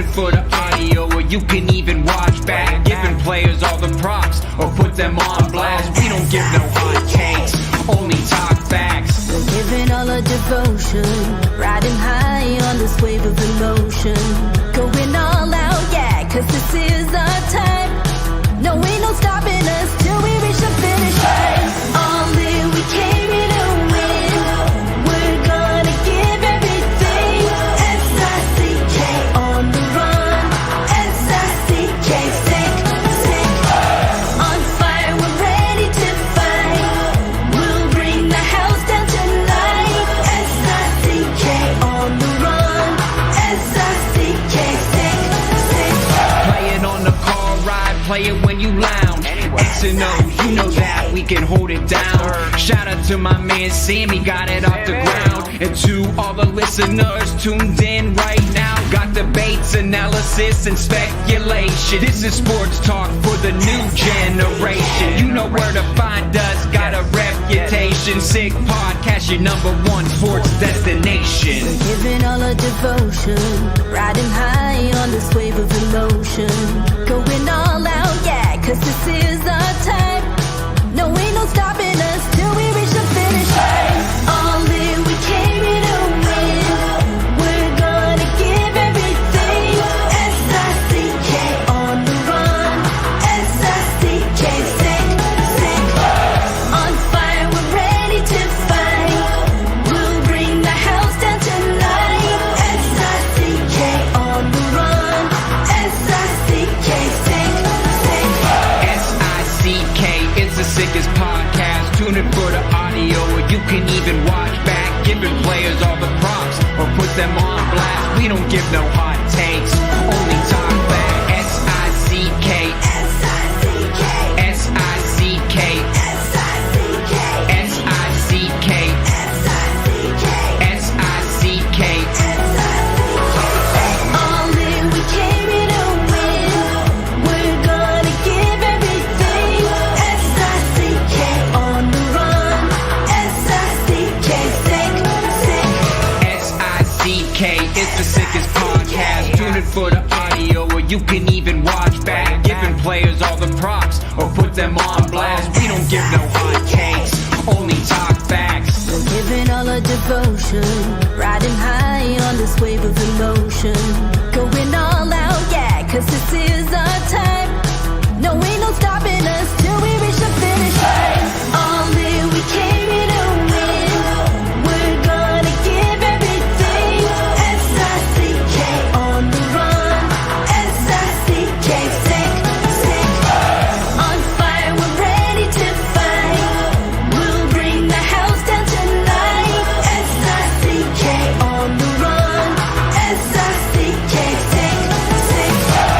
it for the audio, or you can even watch back. Giving players all the props, or put them on blast. We don't give no hot takes, only talk facts. We're giving all our devotion, riding high on this wave of emotion. Going all out, yeah, cause this is our time. No, ain't no stopping us till we reach the finish line. All in, we came here to win. We're gonna give everything. S-I-C-K on the run. S-I-C-K, sick, sick. On fire, we're ready to fight. We'll bring the house down tonight. S-I-C-K on the run. S-I-C-K, sick, sick. Play it on the car ride, play it when you lounge. X and O's, you know that we can hold it down. Shout out to my man Sammy, got it off the ground. And to all the listeners tuned in right now, got debates, analysis, and speculation. This is sports talk for the new generation. You know where to find us, got a reputation. Sick podcast, your #1 sports destination. We're giving all our devotion, riding high on this wave of emotion. Going all out, yeah, cause this is our time. No, ain't no stopping us till we reach the finish line. All in, we came here to win. We're gonna give everything. S-I-C-K on the run. S-I-C-K, sick, sick. On fire, we're ready to fight. We'll bring the house down tonight. S-I-C-K on the run. S-I-C-K, sick, sick. S-I-C-K, it's the sickest podcast. Tune in for the audio, or you can even watch back. Giving players all the props, or put them on blast. We don't give no hot takes, only talk back. S-I-C-K, S-I-C-K, S-I-C-K, S-I-C-K, S-I-C-K, S-I-C-K, S-I-C-K. all in, we came here to win. We're gonna give everything. S-I-C-K on the run. S-I-C-K, sick, sick. S-I-C-K, it's the sickest podcast. Tune in for the audio, or you can even watch back. Giving players all the props, or put them on blast. We don't give no hot takes, only talk facts. We're giving all our devotion, riding high on this wave of emotion. Going all out, yeah, cause this is our time. No, ain't no stopping us till we reach the finish line. All in, we came here to win. We're gonna give everything. S-I-C-K on the run. S-I-C-K, sick, sick. On fire, we're ready to fight. We'll bring the house down tonight. S-I-C-K on the run. S-I-C-K, sick, sick.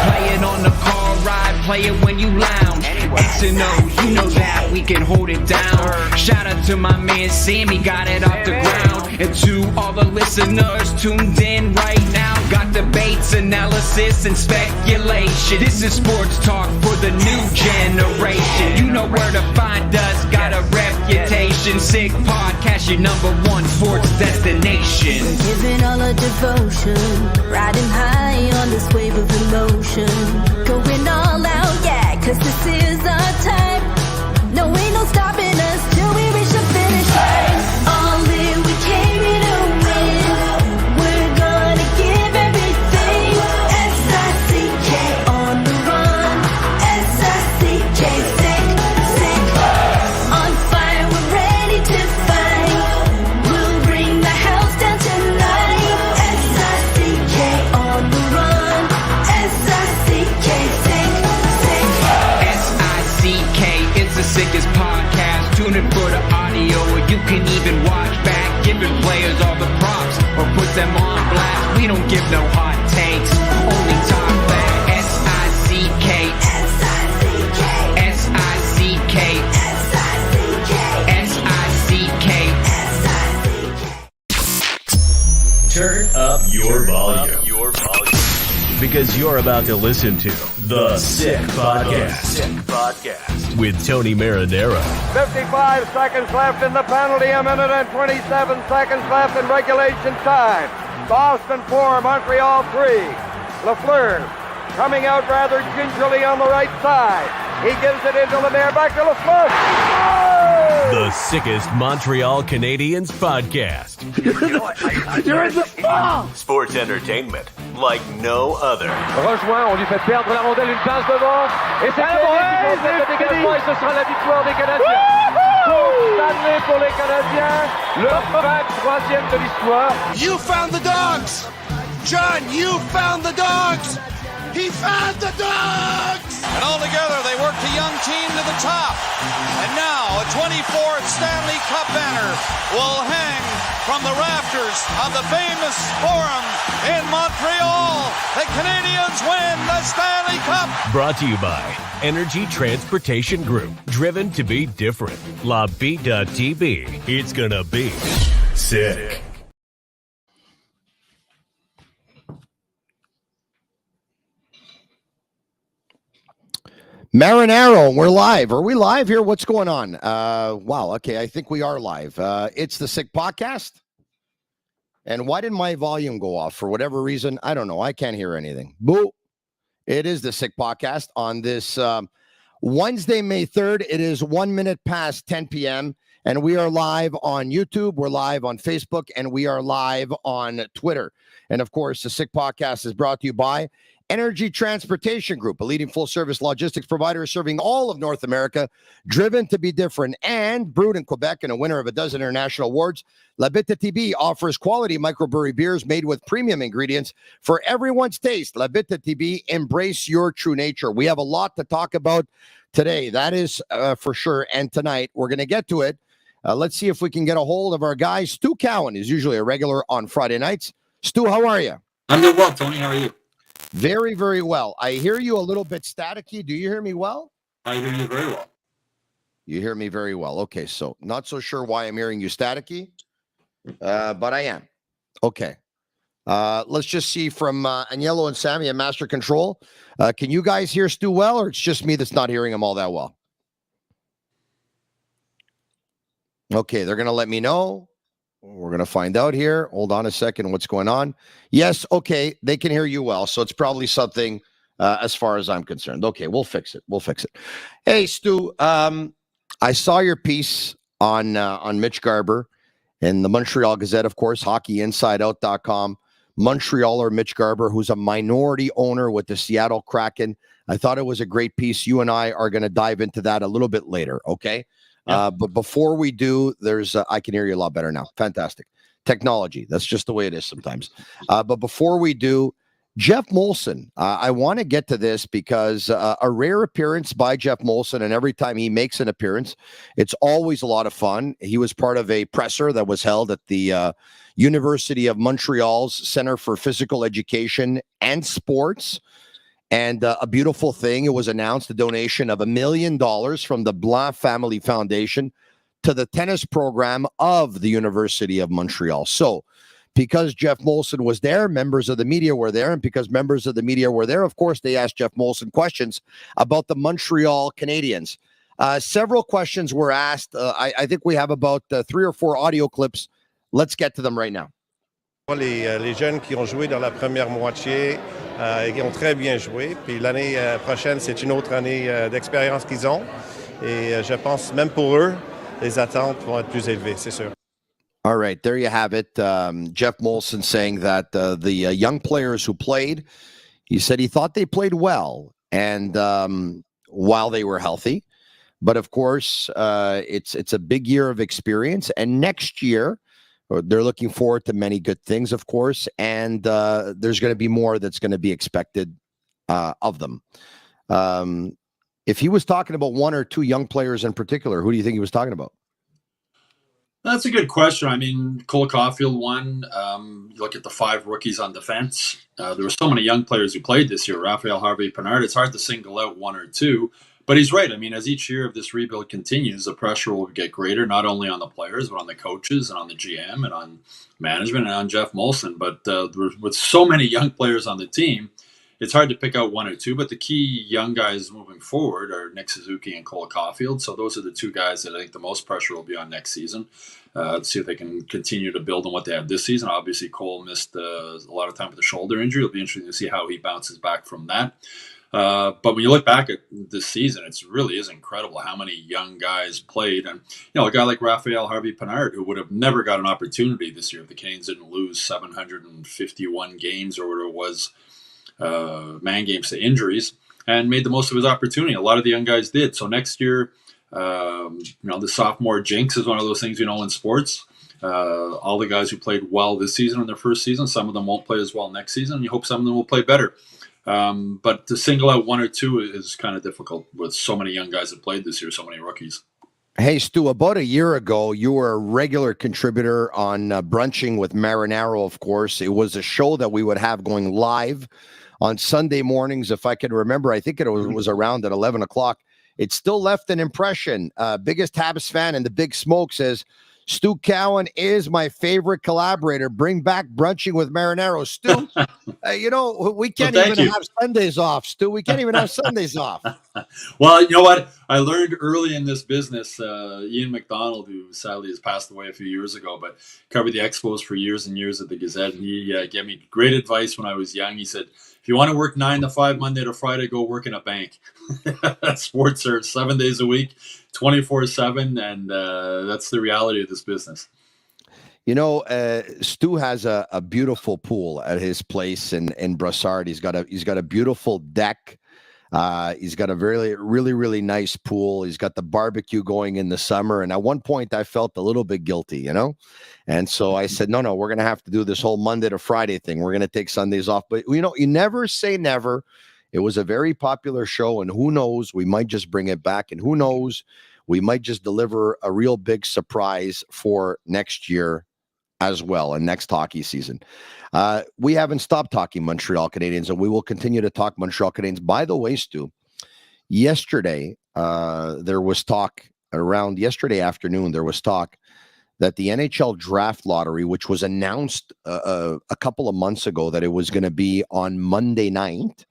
Play it on the car ride, play it when you lounge. X and O's, you know that we can hold it down. Shout out to my man Sammy, got it off the ground. And to all the listeners tuned in right now, got debates, analysis, and speculation. This is sports talk for the new generation. You know where to find us, got a reputation. Sick podcast, your #1 sports destination. Giving all our devotion, riding high on this wave of emotion. Going all out, yeah, cause this is our time. No, ain't no stopping us till we reach the finish line. All in, we came here to win. We're gonna give everything. S-I-C-K on the run. S-I-C-K, sick, sick. On fire, we're ready to fight. We'll bring the house down tonight. S-I-C-K on the run. S-I-C-K, sick, sick. S-I-C-K, it's the sickest podcast. Tune in for the audio, or you can even watch back. Giving players all the props, or put them on blast. We don't give no hot takes, only talk back. S-I-C-K, S-I-C-K, S-I-C-K, S-I-C-K, S-I-C-K. S-I-C-K. Turn up your volume. Because you're about to listen to The Sick Podcast. With Tony Marinaro. 55 seconds left in the penalty, a minute and 27 seconds left in regulation time. Boston 4, Montreal 3. Lafleur coming out rather gingerly on the right side. He gives it into Lemaire, back to Lafleur. Oh! The sickest Montreal Canadiens podcast. You're in the ball! Sports entertainment like no other. Rejoint, on lui fait perdre la rondelle, une passe devant. Et c'est le dégagement et ce sera la victoire des Canadiens. Coupe Stanley pour les Canadiens. Le 23e de l'histoire. You found the dogs! John, you found the dogs! He found the dogs! And all together, they work the young team to the top. And now, a 24th Stanley Cup banner will hang from the rafters of the famous Forum in Montreal. The Canadiens win the Stanley Cup. Brought to you by Energy Transportation Group. Driven to be different. La Bittt.tb. It's gonna be sick. Marinaro, we're live. Are we live here? What's going on? Wow. Okay. I think we are live. It's the Sick Podcast. And why didn't my volume go off? For whatever reason, I don't know. I can't hear anything. Boo. It is the Sick Podcast on this Wednesday, May 3rd. It is 1 minute past 10 p.m. And we are live on YouTube. We're live on Facebook. And we are live on Twitter. And of course, the Sick Podcast is brought to you by Energy Transportation Group, a leading full-service logistics provider serving all of North America, driven to be different, and brewed in Quebec and a winner of a dozen international awards. La Bittt Tibi offers quality microbrewery beers made with premium ingredients for everyone's taste. La Bittt Tibi, embrace your true nature. We have a lot to talk about today. That is for sure. And tonight, we're going to get to it. Let's see if we can get a hold of our guy. Stu Cowan is usually a regular on Friday nights. Stu, how are you? I'm doing well, Tony. How are you? Very, very well. I hear you a little bit staticky. Do you hear me well? I hear you very well. You hear me very well. Okay, so not so sure why I'm hearing you staticky, but I am. Okay. Let's just see from Agnello and Sammy at Master Control. Can you guys hear Stu well, or it's just me that's not hearing him all that well? Okay, they're going to let me know. We're going to find out here. Hold on a second. What's going on? Yes. Okay. They can hear you well. So it's probably something as far as I'm concerned. Okay. We'll fix it. We'll fix it. Hey, Stu, I saw your piece on Mitch Garber in the Montreal Gazette, of course, hockeyinsideout.com. Montrealer Mitch Garber, who's a minority owner with the Seattle Kraken. I thought it was a great piece. You and I are going to dive into that a little bit later. Okay. Yeah. But before we do, I can hear you a lot better now. Fantastic. Technology. That's just the way it is sometimes. But before we do, Jeff Molson, I want to get to this because a rare appearance by Jeff Molson, and every time he makes an appearance, it's always a lot of fun. He was part of a presser that was held at the University of Montreal's Center for Physical Education and Sports. And a beautiful thing, it was announced a donation of $1 million from the Blanc Family Foundation to the tennis program of the University of Montreal. So because Jeff Molson was there, members of the media were there. And because members of the media were there, of course, they asked Jeff Molson questions about the Montreal Canadiens. Several questions were asked. I think we have about 3 or 4 audio clips. Let's get to them right now. Les jeunes qui ont joué dans la première moitié, ils ont très bien joué. Puis l'année prochaine, c'est une autre année d'expérience qu'ils ont. Et je pense même pour eux, les attentes vont être plus élevées, c'est sûr. All right, there you have it. Jeff Molson saying that the young players who played, he said he thought they played well and while they were healthy. But of course, it's a big year of experience. And next year, they're looking forward to many good things, of course, and there's going to be more that's going to be expected of them. If he was talking about 1 or 2 young players in particular, who do you think he was talking about? That's a good question. I mean, Cole Caulfield won. You look at the 5 rookies on defense. There were so many young players who played this year. Raphael Harvey-Pinard. It's hard to single out 1 or 2. But he's right. I mean, as each year of this rebuild continues, the pressure will get greater, not only on the players, but on the coaches and on the GM and on management and on Jeff Molson. But with so many young players on the team, it's hard to pick out one or two, but the key young guys moving forward are Nick Suzuki and Cole Caulfield. So those are the two guys that I think the most pressure will be on next season. To see if they can continue to build on what they have this season. Obviously, Cole missed a lot of time with a shoulder injury. It'll be interesting to see how he bounces back from that. But when you look back at this season, it really is incredible how many young guys played. And, a guy like Raphael Harvey-Pinard, who would have never got an opportunity this year if the Canes didn't lose 751 games or whatever it was, man games to injuries, and made the most of his opportunity. A lot of the young guys did. So next year, the sophomore jinx is one of those things, in sports. All the guys who played well this season in their first season, some of them won't play as well next season. You hope some of them will play better. But to single out one or two is kind of difficult with so many young guys that played this year, so many rookies. Hey, Stu, about a year ago, you were a regular contributor on Brunching with Marinaro, of course. It was a show that we would have going live on Sunday mornings. If I can remember, I think it was around at 11 o'clock. It still left an impression. Biggest Habs fan in the Big Smoke says, Stu Cowan is my favorite collaborator. Bring back Brunching with Marinaro. Stu, we can't even have Sundays off, Stu. We can't even have Sundays off. Well, you know what? I learned early in this business, Ian McDonald, who sadly has passed away a few years ago, but covered the Expos for years and years at the Gazette. And he gave me great advice when I was young. He said, if you want to work 9 to 5, Monday to Friday, go work in a bank. Sports are 7 days a week, 24/7, and that's the reality of this business. Stu has a beautiful pool at his place in Brassard. He's got a beautiful deck. He's got a really, really, really nice pool. He's got the barbecue going in the summer. And at one point I felt a little bit guilty, And so I said, no, we're going to have to do this whole Monday to Friday thing. We're going to take Sundays off. But, you never say never. It was a very popular show. And who knows, we might just bring it back. And who knows, we might just deliver a real big surprise for next year as well, and next hockey season. We haven't stopped talking Montreal Canadiens, and we will continue to talk Montreal Canadiens. By the way, Stu, yesterday there was talk around yesterday afternoon. There was talk that the NHL draft lottery, which was announced a couple of months ago, that it was going to be on Monday night.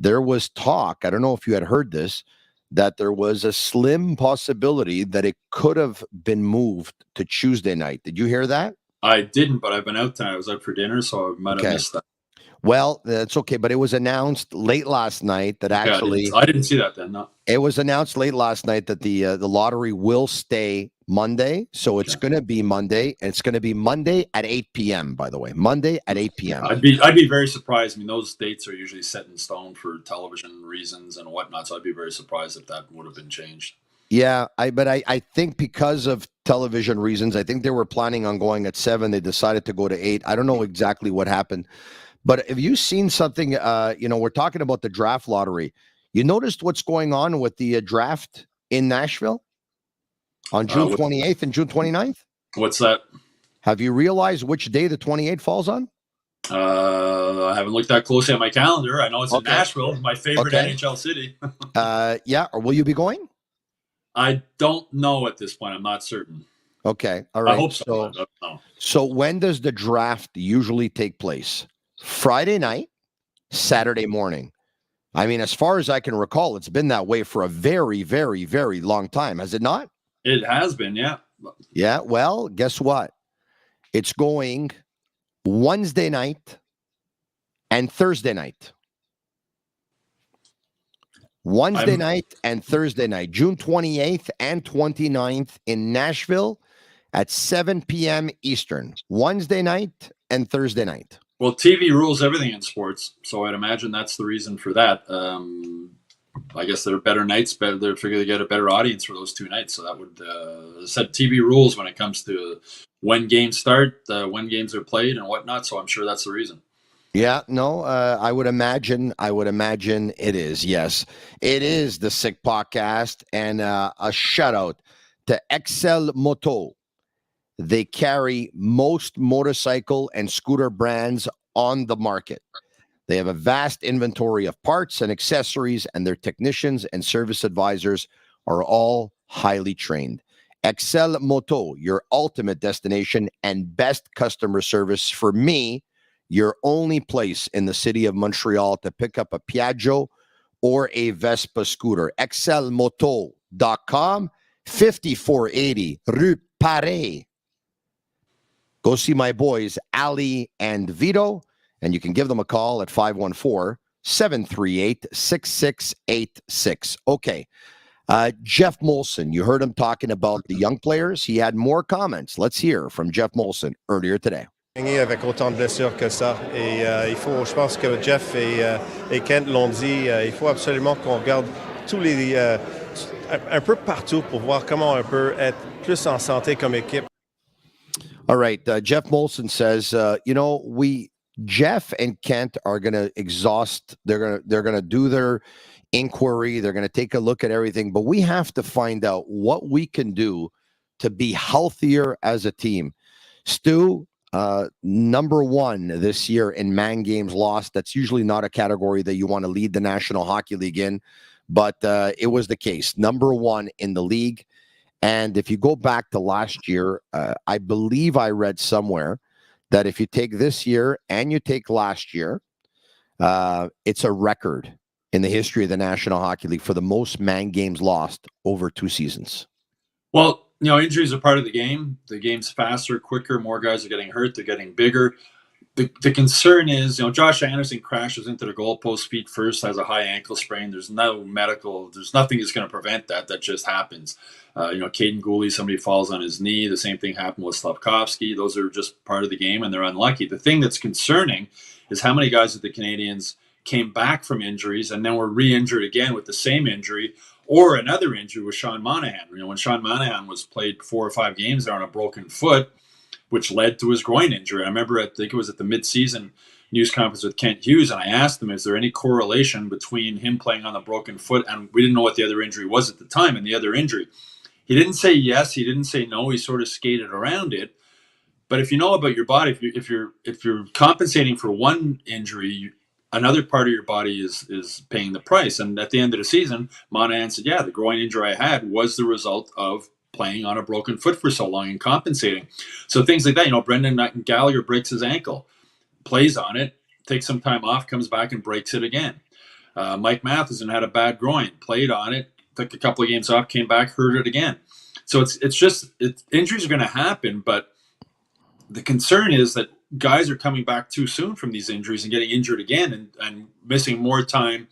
There was talk, I don't know if you had heard this, that there was a slim possibility that it could have been moved to Tuesday night. Did you hear that? I didn't, but I've been out tonight. I was out for dinner, so I might have missed that. Well, that's okay, but it was announced late last night that actually... I didn't see that then, no. It was announced late last night that the lottery will stay Monday, so it's going to be Monday, and it's going to be Monday at 8 p.m., by the way. Monday at 8 p.m. I'd be very surprised. I mean, those dates are usually set in stone for television reasons and whatnot, so I'd be very surprised if that would have been changed. Yeah, I think because of television reasons, I think they were planning on going at 7. They decided to go to 8. I don't know exactly what happened. But have you seen something, we're talking about the draft lottery. You noticed what's going on with the draft in Nashville on June 28th and June 29th? What's that? Have you realized which day the 28th falls on? I haven't looked that closely at my calendar. I know it's in Nashville, my favorite NHL city. Yeah, or will you be going? I don't know at this point. I'm not certain. Okay, all right. I hope so. So when does the draft usually take place? Friday night, Saturday morning. I mean, as far as I can recall, it's been that way for a very, very, very long time. Has it not? It has been, yeah. Yeah, well, guess what? It's going Wednesday night and Thursday night. Wednesday night and Thursday night, June 28th and 29th in Nashville at 7 p.m. Eastern. Wednesday night and Thursday night. Well, TV rules everything in sports, so I'd imagine that's the reason for that. I guess they're better nights, but they're figuring to get a better audience for those 2 nights. So that would set TV rules when it comes to when games start, when games are played, and whatnot. So I'm sure that's the reason. Yeah, no, I would imagine it is. Yes, it is the Sick Podcast, and a shout out to Excel Moto. They carry most motorcycle and scooter brands on the market. They have a vast inventory of parts and accessories, and their technicians and service advisors are all highly trained. Excel Moto, your ultimate destination and best customer service for me, your only place in the city of Montreal to pick up a Piaggio or a Vespa scooter. excelmoto.com, 5480 Rue Paris. Go see my boys, Ali and Vito, and you can give them a call at 514-738-6686. Okay. Jeff Molson, you heard him talking about the young players. He had more comments. Let's hear from Jeff Molson earlier today. Avec autant de blessures que ça. Et il faut, je pense que Jeff et Kent l'ont dit, il faut absolument qu'on regarde tous les un peu partout pour voir comment on peut être plus en santé comme équipe. All right, Jeff Molson says, Jeff and Kent are going to exhaust. They're going to do their inquiry. They're going to take a look at everything, but we have to find out what we can do to be healthier as a team. Stu, number one this year in man games lost. That's usually not a category that you want to lead the National Hockey League in, but it was the case. Number one in the league. And if you go back to last year, I believe I read somewhere that if you take this year and you take last year, it's a record in the history of the National Hockey League for the most man games lost over 2 seasons. Well, injuries are part of the game. The game's faster, quicker. More guys are getting hurt. They're getting bigger. The concern is, Josh Anderson crashes into the goalpost feet first, has a high ankle sprain. There's no medical. There's nothing that's going to prevent that. That just happens. Caden Gooley, somebody falls on his knee. The same thing happened with Slavkovsky. Those are just part of the game, and they're unlucky. The thing that's concerning is how many guys at the Canadiens came back from injuries and then were re-injured again with the same injury or another injury with Sean Monahan. When Sean Monahan was played 4 or 5 games there on a broken foot, which led to his groin injury. I remember, I think it was at the mid-season news conference with Kent Hughes, and I asked him, is there any correlation between him playing on a broken foot, and we didn't know what the other injury was at the time, and the other injury. He didn't say yes, he didn't say no, he sort of skated around it. But if you know about your body, if you're compensating for one injury, another part of your body is paying the price. And at the end of the season, Monahan said, yeah, the groin injury I had was the result of playing on a broken foot for so long and compensating. So things like that, Brendan Gallagher breaks his ankle, plays on it, takes some time off, comes back and breaks it again. Mike Matheson had a bad groin, played on it, took a couple of games off, came back, hurt it again. So injuries are going to happen, but the concern is that guys are coming back too soon from these injuries and getting injured again and missing more time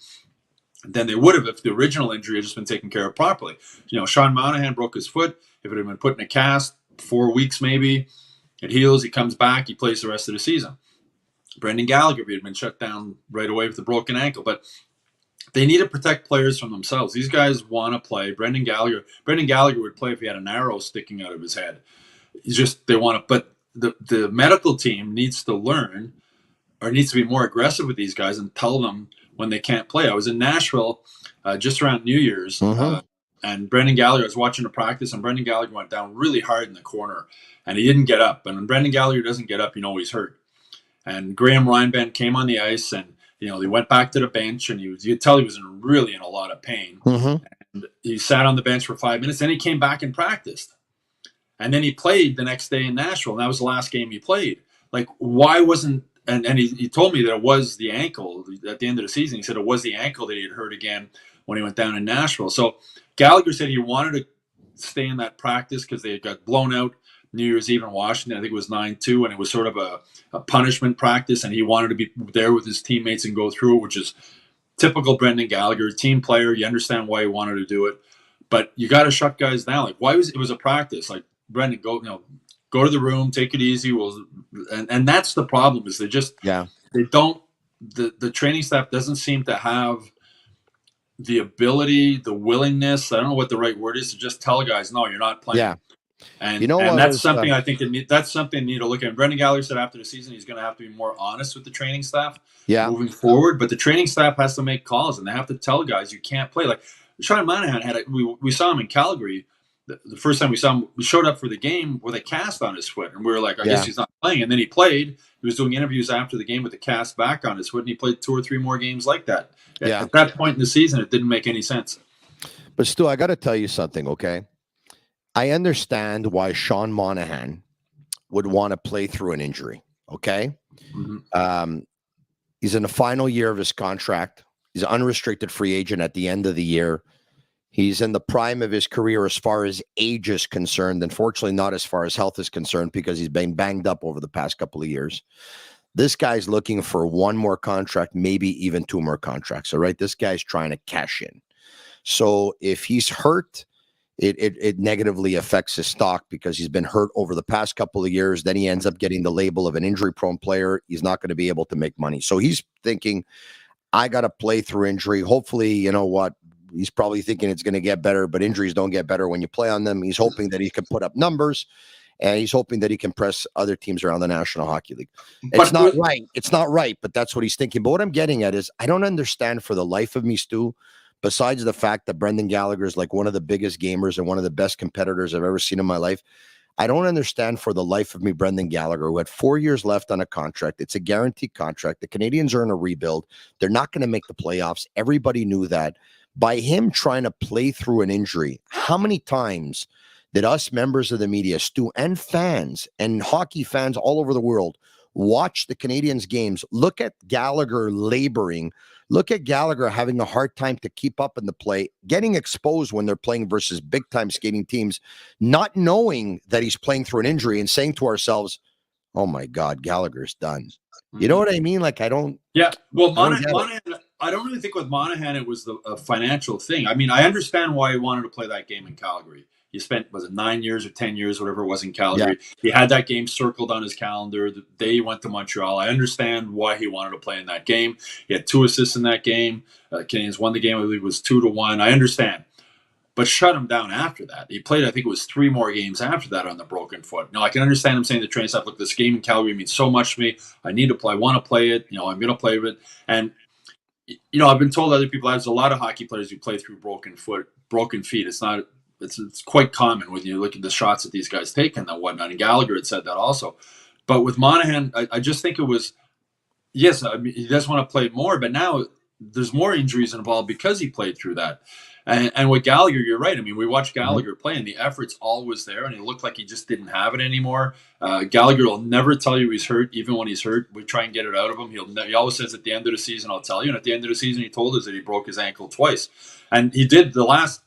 than they would have if the original injury had just been taken care of properly. Sean Monahan broke his foot. If it had been put in a cast, 4 weeks maybe, it heals, he comes back, he plays the rest of the season. Brendan Gallagher had been shut down right away with a broken ankle, but they need to protect players from themselves. These guys want to play. Brendan Gallagher would play if he had an arrow sticking out of his head. They want to, but the medical team needs to learn or needs to be more aggressive with these guys and tell them when they can't play. I was in Nashville just around New Year's, and Brendan Gallagher, I was watching a practice, and Brendan Gallagher went down really hard in the corner, and he didn't get up. And when Brendan Gallagher doesn't get up, he's hurt. And Graham Reinbent came on the ice, and they went back to the bench, and you could tell he was really in a lot of pain. And he sat on the bench for 5 minutes, then he came back and practiced. And then he played the next day in Nashville, and that was the last game he played. Like, why wasn't – and he told me that it was the ankle at the end of the season. He said it was the ankle that he had hurt again when he went down in Nashville. So Gallagher said he wanted to stay in that practice because they had got blown out New Year's Eve in Washington. I think it was 9-2, and it was sort of a punishment practice, and he wanted to be there with his teammates and go through it, which is typical Brendan Gallagher, team player. You understand why he wanted to do it. But you got to shut guys down. Like, it was a practice. Like, Brendan, go to the room, take it easy. And that's the problem is they don't, the training staff doesn't seem to have the ability, the willingness, I don't know what the right word is, to just tell guys, no, you're not playing. Yeah. And that's something I think that's something they need to look at. And Brendan Gallagher said after the season, he's going to have to be more honest with the training staff moving forward. But the training staff has to make calls, and they have to tell guys you can't play. Like Sean Monahan we saw him in Calgary. The first time we saw him, we showed up for the game with a cast on his foot, and we were like, I guess he's not playing. And then he played. He was doing interviews after the game with the cast back on his foot, and he played 2 or 3 more games like that. At that point in the season, it didn't make any sense. But Stu, I got to tell you something, okay? I understand why Sean Monahan would want to play through an injury, okay? He's in the final year of his contract. He's an unrestricted free agent at the end of the year. He's in the prime of his career as far as age is concerned. Unfortunately, not as far as health is concerned, because he's been banged up over the past couple of years. This guy's looking for one more contract, maybe even two more contracts. All right. This guy's trying to cash in. So if he's hurt, it negatively affects his stock, because he's been hurt over the past couple of years. Then he ends up getting the label of an injury-prone player. He's not going to be able to make money. So he's thinking, I got to play through injury. Hopefully, you know what? He's probably thinking it's going to get better, but injuries don't get better when you play on them. He's hoping that he can put up numbers, and he's hoping that he can press other teams around the National Hockey League. It's not right. It's not right, but that's what he's thinking. But what I'm getting at is, I don't understand for the life of me, Stu, besides the fact that Brendan Gallagher is like one of the biggest gamers and one of the best competitors I've ever seen in my life. I don't understand for the life of me Brendan Gallagher, who had 4 years left on a contract. It's a guaranteed contract. The Canadians are in a rebuild. They're not going to make the playoffs. Everybody knew that. By him trying to play through an injury, how many times did us members of the media, Stu, and fans and hockey fans all over the world watch the Canadians games, look at Gallagher laboring, look at Gallagher having a hard time to keep up in the play, getting exposed when they're playing versus big-time skating teams, not knowing that he's playing through an injury, and saying to ourselves, oh my God, Gallagher's done. You know what I mean? Like, I don't. Yeah. Well, Monahan, I don't really think with Monahan it was a financial thing. I mean, I understand why he wanted to play that game in Calgary. He spent, was it 9 years or 10 years, whatever it was, in Calgary. Yeah. He had that game circled on his calendar the day he went to Montreal. I understand why he wanted to play in that game. He had 2 assists in that game. Canadians won the game. I believe it was 2-1. I understand. But shut him down after that. He played, I think it was 3 more games after that on the broken foot. Now, I can understand him saying to the training staff, look, this game in Calgary means so much to me. I need to play. I want to play it. You know, I'm going to play it. And, you know, I've been told other people, there's a lot of hockey players who play through broken feet. It's quite common when you look at the shots that these guys take and whatnot. And Gallagher had said that also. But with Monahan, I just think it was, yes, I mean, he does want to play more, but now there's more injuries involved because he played through that. And with Gallagher, you're right. I mean, we watched Gallagher play, and the effort's always there, and he looked like he just didn't have it anymore. Gallagher will never tell you he's hurt, even when he's hurt. We try and get it out of him. He always says at the end of the season, I'll tell you. And at the end of the season, he told us that he broke his ankle twice. And he did the last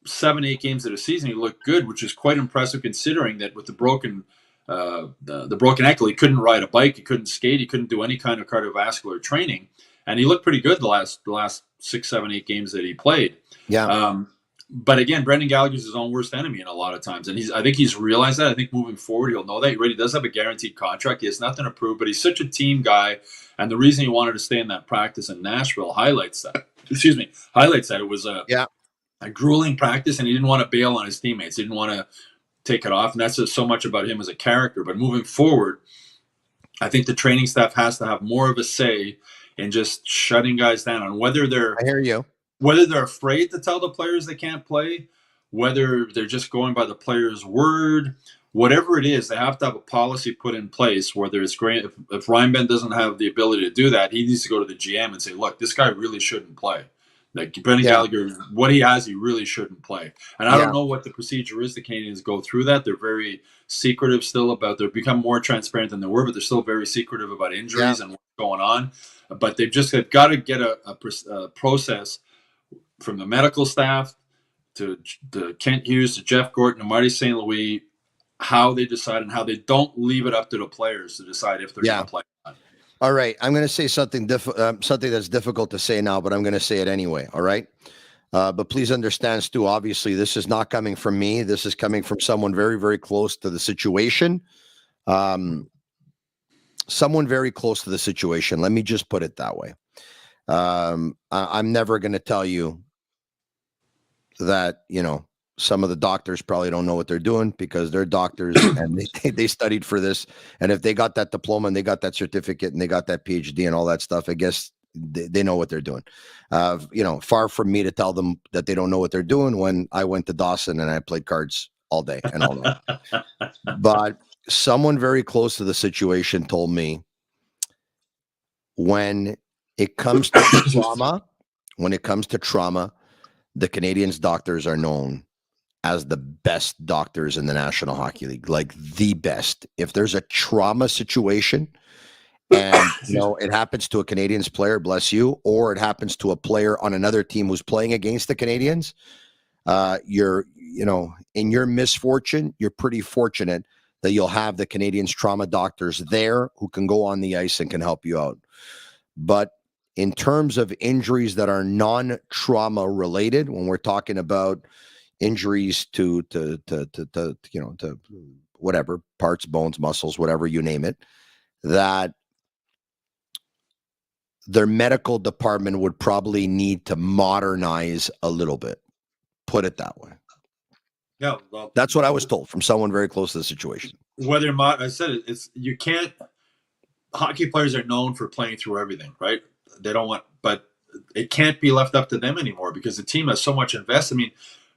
7-8 games of the season. He looked good, which is quite impressive considering that with the broken ankle, he couldn't ride a bike, he couldn't skate, he couldn't do any kind of cardiovascular training. And he looked pretty good the last 6, 7, 8 games that he played. Yeah. But again, Brendan Gallagher's his own worst enemy in a lot of times. And I think he's realized that. I think moving forward, he'll know that. He already does have a guaranteed contract. He has nothing to prove, but he's such a team guy. And the reason he wanted to stay in that practice in Nashville highlights that. It was a grueling practice, and he didn't want to bail on his teammates. He didn't want to take it off. And that's just so much about him as a character. But moving forward, I think the training staff has to have more of a say in just shutting guys down on whether they're afraid to tell the players they can't play, whether they're just going by the player's word, whatever it is. They have to have a policy put in place, whether it's great. If Ryan Ben doesn't have the ability to do that, he needs to go to the GM and say, look, this guy really shouldn't play. Like Brendan Gallagher, what he has, he really shouldn't play. And I don't know what the procedure is. The Canadians go through that. They're very secretive still they've become more transparent than they were, but they're still very secretive about injuries and what's going on. But they've got to get a process from the medical staff to Kent Hughes, to Jeff Gorton, to Marty St. Louis, how they decide and how they don't leave it up to the players to decide if they're going to play or not. All right. I'm going to say something that's difficult to say now, but I'm going to say it anyway. All right. But please understand, Stu, obviously this is not coming from me. This is coming from someone very, very close to the situation. Someone very close to the situation. Let me just put it that way. I'm never going to tell you that, you know, some of the doctors probably don't know what they're doing because they're doctors and they studied for this. And if they got that diploma and they got that certificate and they got that PhD and all that stuff, I guess they know what they're doing. You know, far from me to tell them that they don't know what they're doing when I went to Dawson and I played cards all day and all night. But someone very close to the situation told me when it comes to trauma, the Canadians doctors are known as the best doctors in the National Hockey League, like the best. If there's a trauma situation And, it happens to a Canadiens player, bless you, or it happens to a player on another team who's playing against the Canadiens. In your misfortune, you're pretty fortunate that you'll have the Canadiens trauma doctors there who can go on the ice and can help you out. But in terms of injuries that are non-trauma related, when we're talking about injuries to whatever, parts, bones, muscles, whatever you name it, that their medical department would probably need to modernize a little bit. Put it that way. Yeah, well, that's what I was told from someone very close to the situation. Whether I said it's you can't. Hockey players are known for playing through everything, right? They don't want, but it can't be left up to them anymore because the team has so much invested. I mean,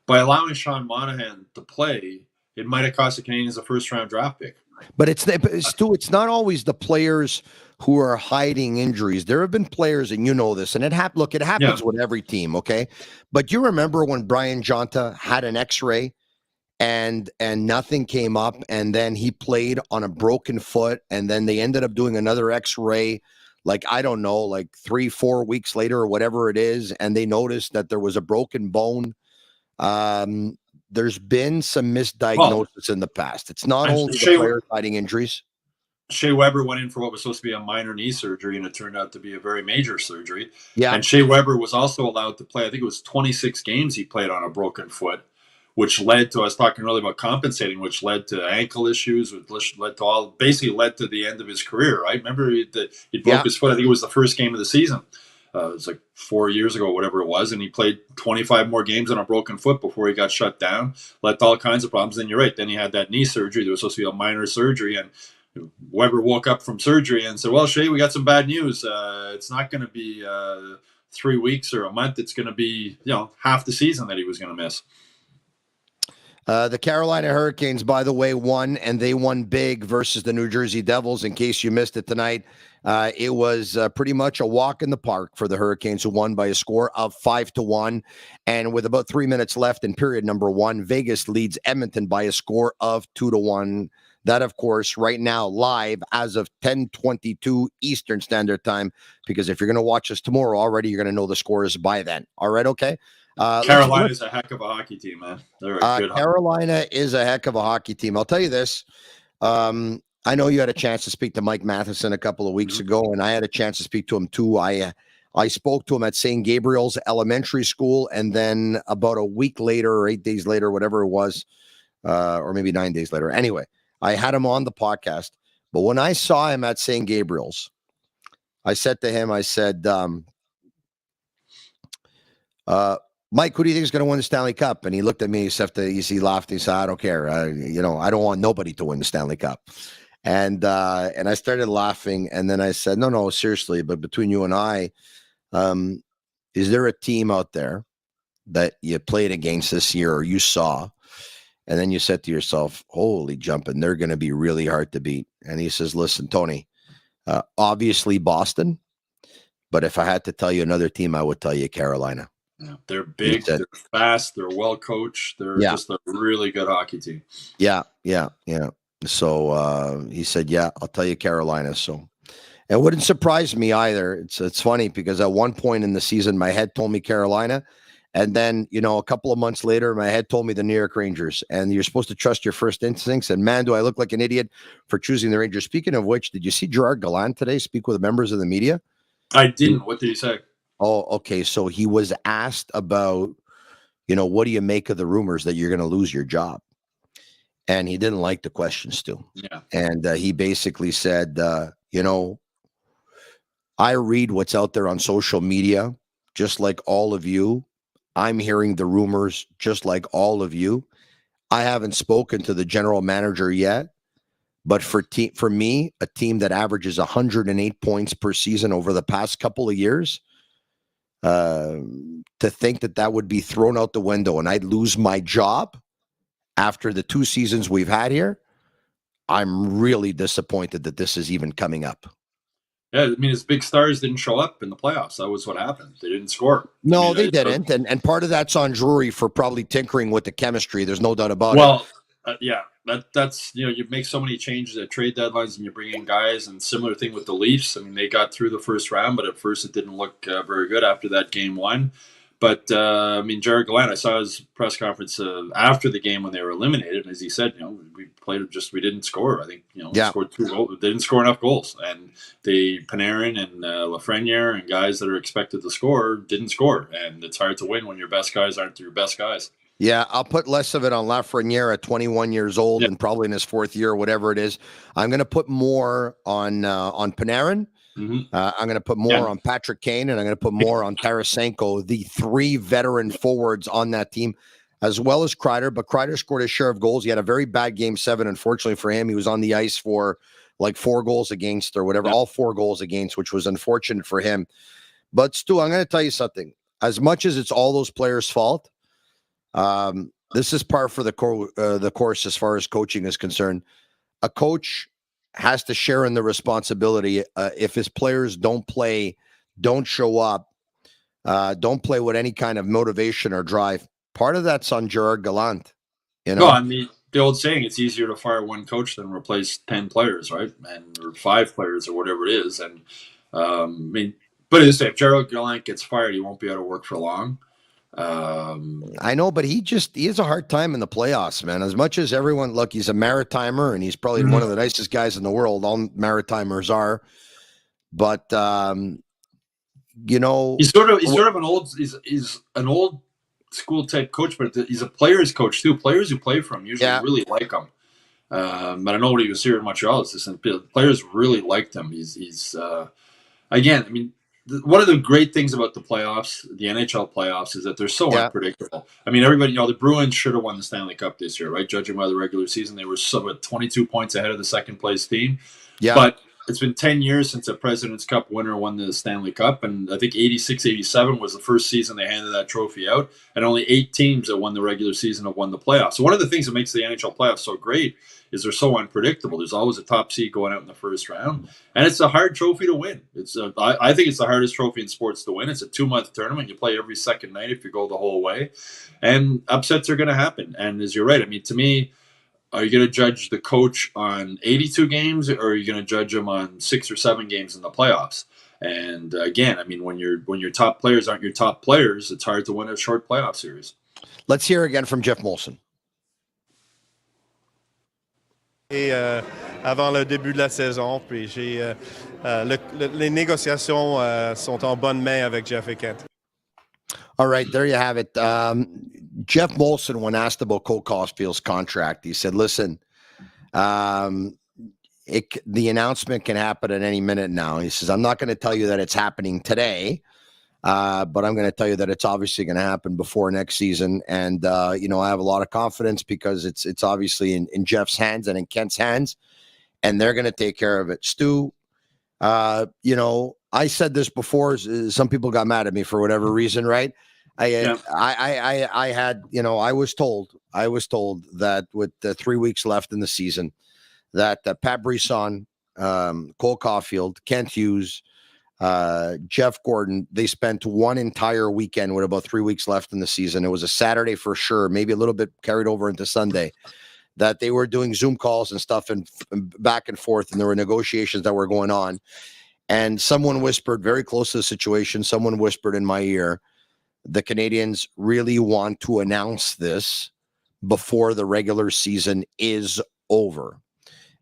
by allowing Sean Monahan to play, it might have cost the Canadiens a first-round draft pick. But Stu, it's not always the players who are hiding injuries. There have been players, and you know this, and it happens with every team, okay? But you remember when Brian Jonta had an X-ray and nothing came up, and then he played on a broken foot, and then they ended up doing another X-ray, like, I don't know, like 3-4 weeks later or whatever it is, and they noticed that there was a broken bone. There's been some misdiagnosis in the past. It's not only the players hiding injuries. Shea Weber went in for what was supposed to be a minor knee surgery, and it turned out to be a very major surgery. Yeah. And Shea Weber was also allowed to play, I think it was 26 games he played on a broken foot, which led to, I was talking earlier about compensating, which led to ankle issues, which led to led to the end of his career, right? Remember, he broke his foot. I think it was the first game of the season. It was like 4 years ago, whatever it was, and he played 25 more games on a broken foot before he got shut down. Led to all kinds of problems. Then you're right. Then he had that knee surgery. There was supposed to be a minor surgery, and Weber woke up from surgery and said, "Well, Shea, we got some bad news. It's not going to be 3 weeks or a month. It's going to be half the season that he was going to miss." The Carolina Hurricanes, by the way, won, and they won big versus the New Jersey Devils. In case you missed it tonight, it was pretty much a walk in the park for the Hurricanes, who won by a score of 5-1. And with about 3 minutes left in period number one, Vegas leads Edmonton by a score of 2-1. That, of course, right now live as of 10:22 Eastern Standard Time, because if you're going to watch us tomorrow already, you're going to know the scores by then. All right, okay? Carolina is a heck of a hockey team, man. They're a good Carolina is a heck of a hockey team. I'll tell you this. I know you had a chance to speak to Mike Matheson a couple of weeks ago, and I had a chance to speak to him too. I spoke to him at St. Gabriel's Elementary School, and then about a week later or 8 days later, whatever it was, or maybe 9 days later. Anyway, I had him on the podcast. But when I saw him at St. Gabriel's, I said to him, I said, Mike, who do you think is going to win the Stanley Cup? And he looked at me, he laughed, he said, I don't care. I don't want nobody to win the Stanley Cup. And I started laughing, and then I said, no, seriously, but between you and I, is there a team out there that you played against this year or you saw, and then you said to yourself, holy jumping, they're going to be really hard to beat? And he says, listen, Tony, obviously Boston, but if I had to tell you another team, I would tell you Carolina. Yeah, they're big, they're fast, they're well coached, they're just a really good hockey team. Yeah. So he said, yeah, I'll tell you Carolina. So it wouldn't surprise me either. It's funny because at one point in the season, my head told me Carolina. And then, a couple of months later, my head told me the New York Rangers. And you're supposed to trust your first instincts. And man, do I look like an idiot for choosing the Rangers. Speaking of which, did you see Gerard Gallant today speak with members of the media? I didn't. What did he say? Oh, okay. So he was asked about, what do you make of the rumors that you're going to lose your job? And he didn't like the question, Stu. Yeah. And he basically said, I read what's out there on social media, just like all of you. I'm hearing the rumors just like all of you. I haven't spoken to the general manager yet, but for me, a team that averages 108 points per season over the past couple of years, to think that would be thrown out the window and I'd lose my job after the 2 seasons we've had here, I'm really disappointed that this is even coming up. Yeah, I mean, his big stars didn't show up in the playoffs. That was what happened. They didn't score. No, they didn't. And part of that's on Drury for probably tinkering with the chemistry. There's no doubt about it. Well, yeah. that's you make so many changes at trade deadlines, and you bring in guys. And similar thing with the Leafs. I mean, they got through the first round, but at first it didn't look very good after that game one. But I mean, Jared Gallant, I saw his press conference after the game when they were eliminated, and as he said, we didn't score. I think scored 2 goals. They didn't score enough goals, and Panarin and Lafreniere and guys that are expected to score didn't score, and it's hard to win when your best guys aren't your best guys. Yeah, I'll put less of it on Lafreniere at 21 years old and probably in his 4th year, whatever it is. I'm going to put more on Panarin. Mm-hmm. I'm going to put more on Patrick Kane, and I'm going to put more on Tarasenko, the 3 veteran forwards on that team, as well as Kreider. But Kreider scored his share of goals. He had a very bad Game 7, unfortunately for him. He was on the ice for like 4 goals against or whatever, all 4 goals against, which was unfortunate for him. But Stu, I'm going to tell you something. As much as it's all those players' fault, this is par for the course as far as coaching is concerned. A coach has to share in the responsibility if his players don't play, don't show up, don't play with any kind of motivation or drive. Part of that's on Gerard Gallant. No, I mean, the old saying, it's easier to fire one coach than replace 10 players, right? Or 5 players or whatever it is. And I mean, but as I say, if Gerard Gallant gets fired, he won't be able to work for long. I know, but he has a hard time in the playoffs, man. As much as everyone, look, he's a Maritimer and he's probably one of the nicest guys in the world. All Maritimers are, but he's sort of an old, he's an old school type coach, but he's a player's coach too. Players who play for him usually really like him. But I know when he was here in Montreal, players really liked him. He's again, I mean, one of the great things about the playoffs, the NHL playoffs, is that they're so unpredictable. I mean, everybody, the Bruins should have won the Stanley Cup this year, right? Judging by the regular season, they were 22 points ahead of the second place team. Yeah. But it's been 10 years since a President's Cup winner won the Stanley Cup. And I think 86-87 was the first season they handed that trophy out. And only 8 teams that won the regular season have won the playoffs. So one of the things that makes the NHL playoffs so great is they're so unpredictable. There's always a top seed going out in the first round. And it's a hard trophy to win. I think it's the hardest trophy in sports to win. It's a 2-month tournament. You play every second night if you go the whole way. And upsets are going to happen. And as you're right, I mean, to me, are you going to judge the coach on 82 games, or are you going to judge him on 6 or 7 games in the playoffs? And again, I mean, when your top players aren't your top players, it's hard to win a short playoff series. Let's hear again from Jeff Molson. Et avant le début de la saison, puis les négociations sont en bonne main avec Jeff et Kent. All right, there you have it. Jeff Molson, when asked about Cole Caulfield's contract, he said, listen, the announcement can happen at any minute now. He says, I'm not going to tell you that it's happening today, but I'm going to tell you that it's obviously going to happen before next season. And, I have a lot of confidence because it's obviously in Jeff's hands and in Kent's hands, and they're going to take care of it. Stu, I said this before. Some people got mad at me for whatever reason, right? I was told that with the 3 weeks left in the season, that Pat Brisson, Cole Caulfield, Kent Hughes, Jeff Gordon, they spent one entire weekend with about 3 weeks left in the season. It was a Saturday for sure, maybe a little bit carried over into Sunday, that they were doing Zoom calls and stuff and back and forth, and there were negotiations that were going on. And someone whispered very close to the situation, someone whispered in my ear, the Canadians really want to announce this before the regular season is over.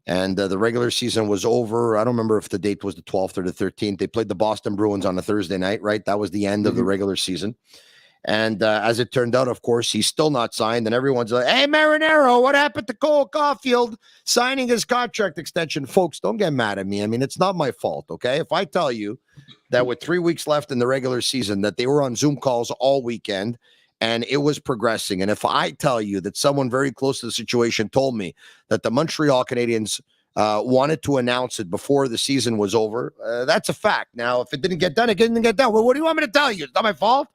And the regular season was over. I don't remember if the date was the 12th or the 13th. They played the Boston Bruins on a Thursday night, right? That was the end of the regular season. And as it turned out, of course, he's still not signed. And everyone's like, hey, Marinaro, what happened to Cole Caulfield signing his contract extension? Folks, don't get mad at me. I mean, it's not my fault, okay? If I tell you that with 3 weeks left in the regular season, that they were on Zoom calls all weekend and it was progressing. And if I tell you that someone very close to the situation told me that the Montreal Canadiens wanted to announce it before the season was over, that's a fact. Now, if it didn't get done, it didn't get done. Well, what do you want me to tell you? It's not my fault.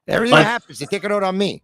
Everything that happens, they take it out on me.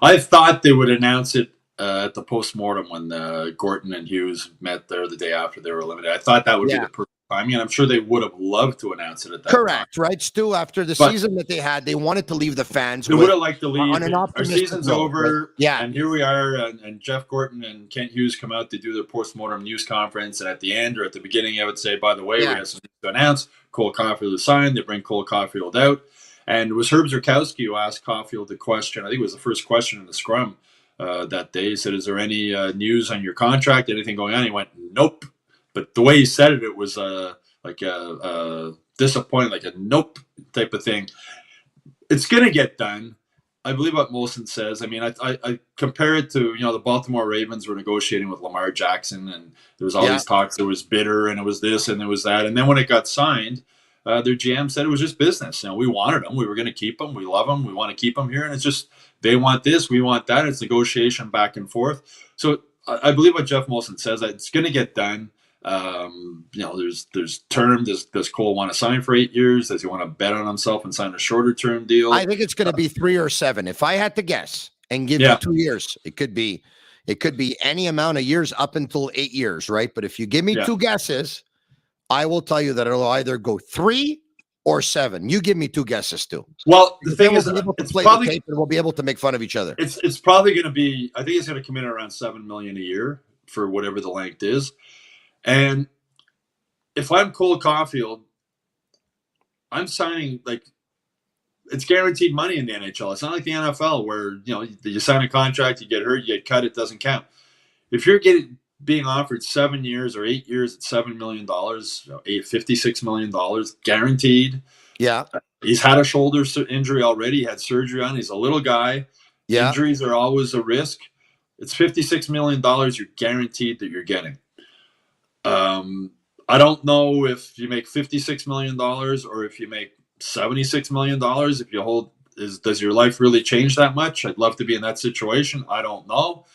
I thought they would announce it at the postmortem when Gorton and Hughes met there the day after they were eliminated. I thought that would be the perfect I mean, I'm sure they would have loved to announce it at that Correct, time. right, Stu? After the But season that they had, they wanted to leave the fans. They would have liked to leave. On an Our optimistic season's note, over, right? Yeah. and here we are. And Jeff Gorton and Kent Hughes come out to do their postmortem news conference, and at the end or at the beginning, I would say, by the way, we have something to announce. Cole Caulfield is signed. They bring Cole Caulfield out, and it was Herb Zurkowski who asked Caulfield the question. I think it was the first question in the scrum that day. He said, "Is there any news on your contract? Anything going on?" He went, "Nope." But the way he said it, it was like a disappointing, like a nope type of thing. It's going to get done. I believe what Molson says. I mean, I compare it to, the Baltimore Ravens were negotiating with Lamar Jackson, and there was all these talks. There was Bittt, and it was this, and there was that. And then when it got signed, their GM said it was just business. We wanted him. We were going to keep him. We love him. We want to keep him here. And it's just, they want this. We want that. It's negotiation back and forth. So I believe what Jeff Molson says, that it's going to get done. There's term. Does Cole want to sign for 8 years? Does he want to bet on himself and sign a shorter term deal? I think it's going to be 3 or 7. If I had to guess and give you 2 years, it could be any amount of years up until 8 years, right? But if you give me 2 guesses, I will tell you that it'll either go 3 or 7. You give me 2 guesses too. Well, the thing is, we'll be able to make fun of each other. It's probably going to be. I think it's going to come in around $7 million a year for whatever the length is. And if I'm Cole Caulfield, I'm signing, it's guaranteed money in the NHL. It's not like the NFL where, you sign a contract, you get hurt, you get cut, it doesn't count. If you're being offered 7 years or 8 years at $7 million, $56 million guaranteed. Yeah. He's had a shoulder injury already. He had surgery on. He's a little guy. Yeah. Injuries are always a risk. It's $56 million you're guaranteed that you're getting. I don't know if you make $56 million or if you make $76 million. If you hold, does your life really change that much? I'd love to be in that situation. I don't know.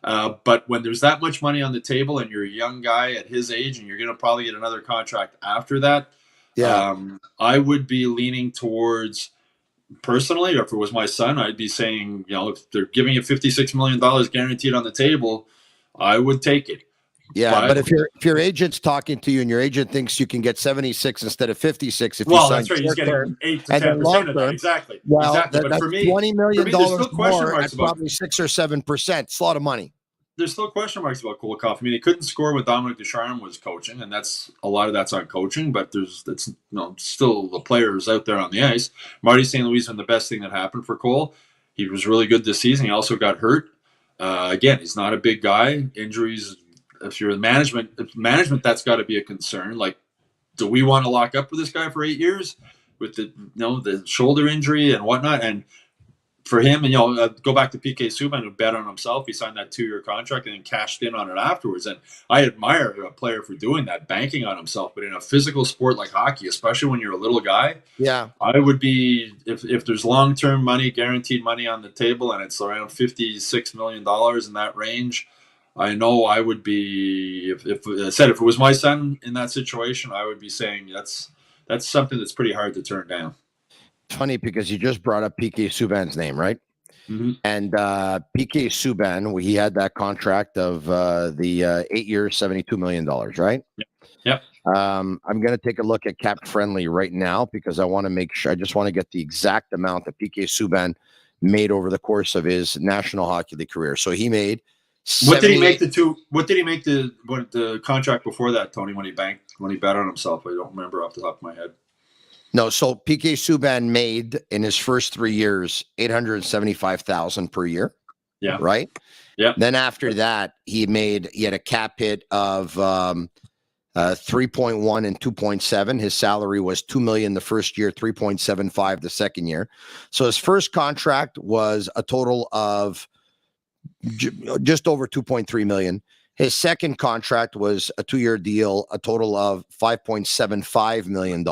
But when there's that much money on the table and you're a young guy at his age and you're going to probably get another contract after that, I would be leaning towards, personally, or if it was my son, I'd be saying, if they're giving you $56 million guaranteed on the table, I would take it. Yeah, but if your agent's talking to you and your agent thinks you can get 76 instead of 56, if you sign that's right, he's getting 8 to 10% of that. Exactly. Well, exactly. But for me, $20 million more at probably 6 or 7%. It's a lot of money. There's still question marks about Cole Caulfield. I mean, he couldn't score when Dominic Ducharme was coaching, and a lot of that's on coaching. But still the players out there on the ice. Marty St. Louis been the best thing that happened for Cole. He was really good this season. He also got hurt. Again, he's not a big guy. Injuries. If you're in management, that's got to be a concern. Do we want to lock up with this guy for 8 years with the shoulder injury and whatnot? And for him, go back to PK Subban, who bet on himself. He signed that 2-year contract and then cashed in on it afterwards. And I admire a player for doing that, banking on himself. But in a physical sport like hockey, especially when you're a little guy, I would be, if there's long-term money, guaranteed money on the table, and it's around $56 million in that range, I know I would be, if it was my son in that situation, I would be saying that's something that's pretty hard to turn down. Funny because you just brought up PK Subban's name, right? Mm-hmm. And PK Subban, he had that contract of the 8 years, $72 million, right? Yep. I'm going to take a look at Cap Friendly right now because I want to make sure. I just want to get the exact amount that PK Subban made over the course of his National Hockey League career. So he made. What did he make the contract before that, Tony? When he bet on himself, I don't remember off the top of my head. No, so PK Subban made in his first 3 years $875,000 per year. Yeah. Right. Yeah. Then after that, he had a cap hit of 3.1 and 2.7. His salary was $2 million the first year, 3.75 the second year. So his first contract was a total of just over 2.3 million. His second contract was a 2-year deal, a total of $5.75 million.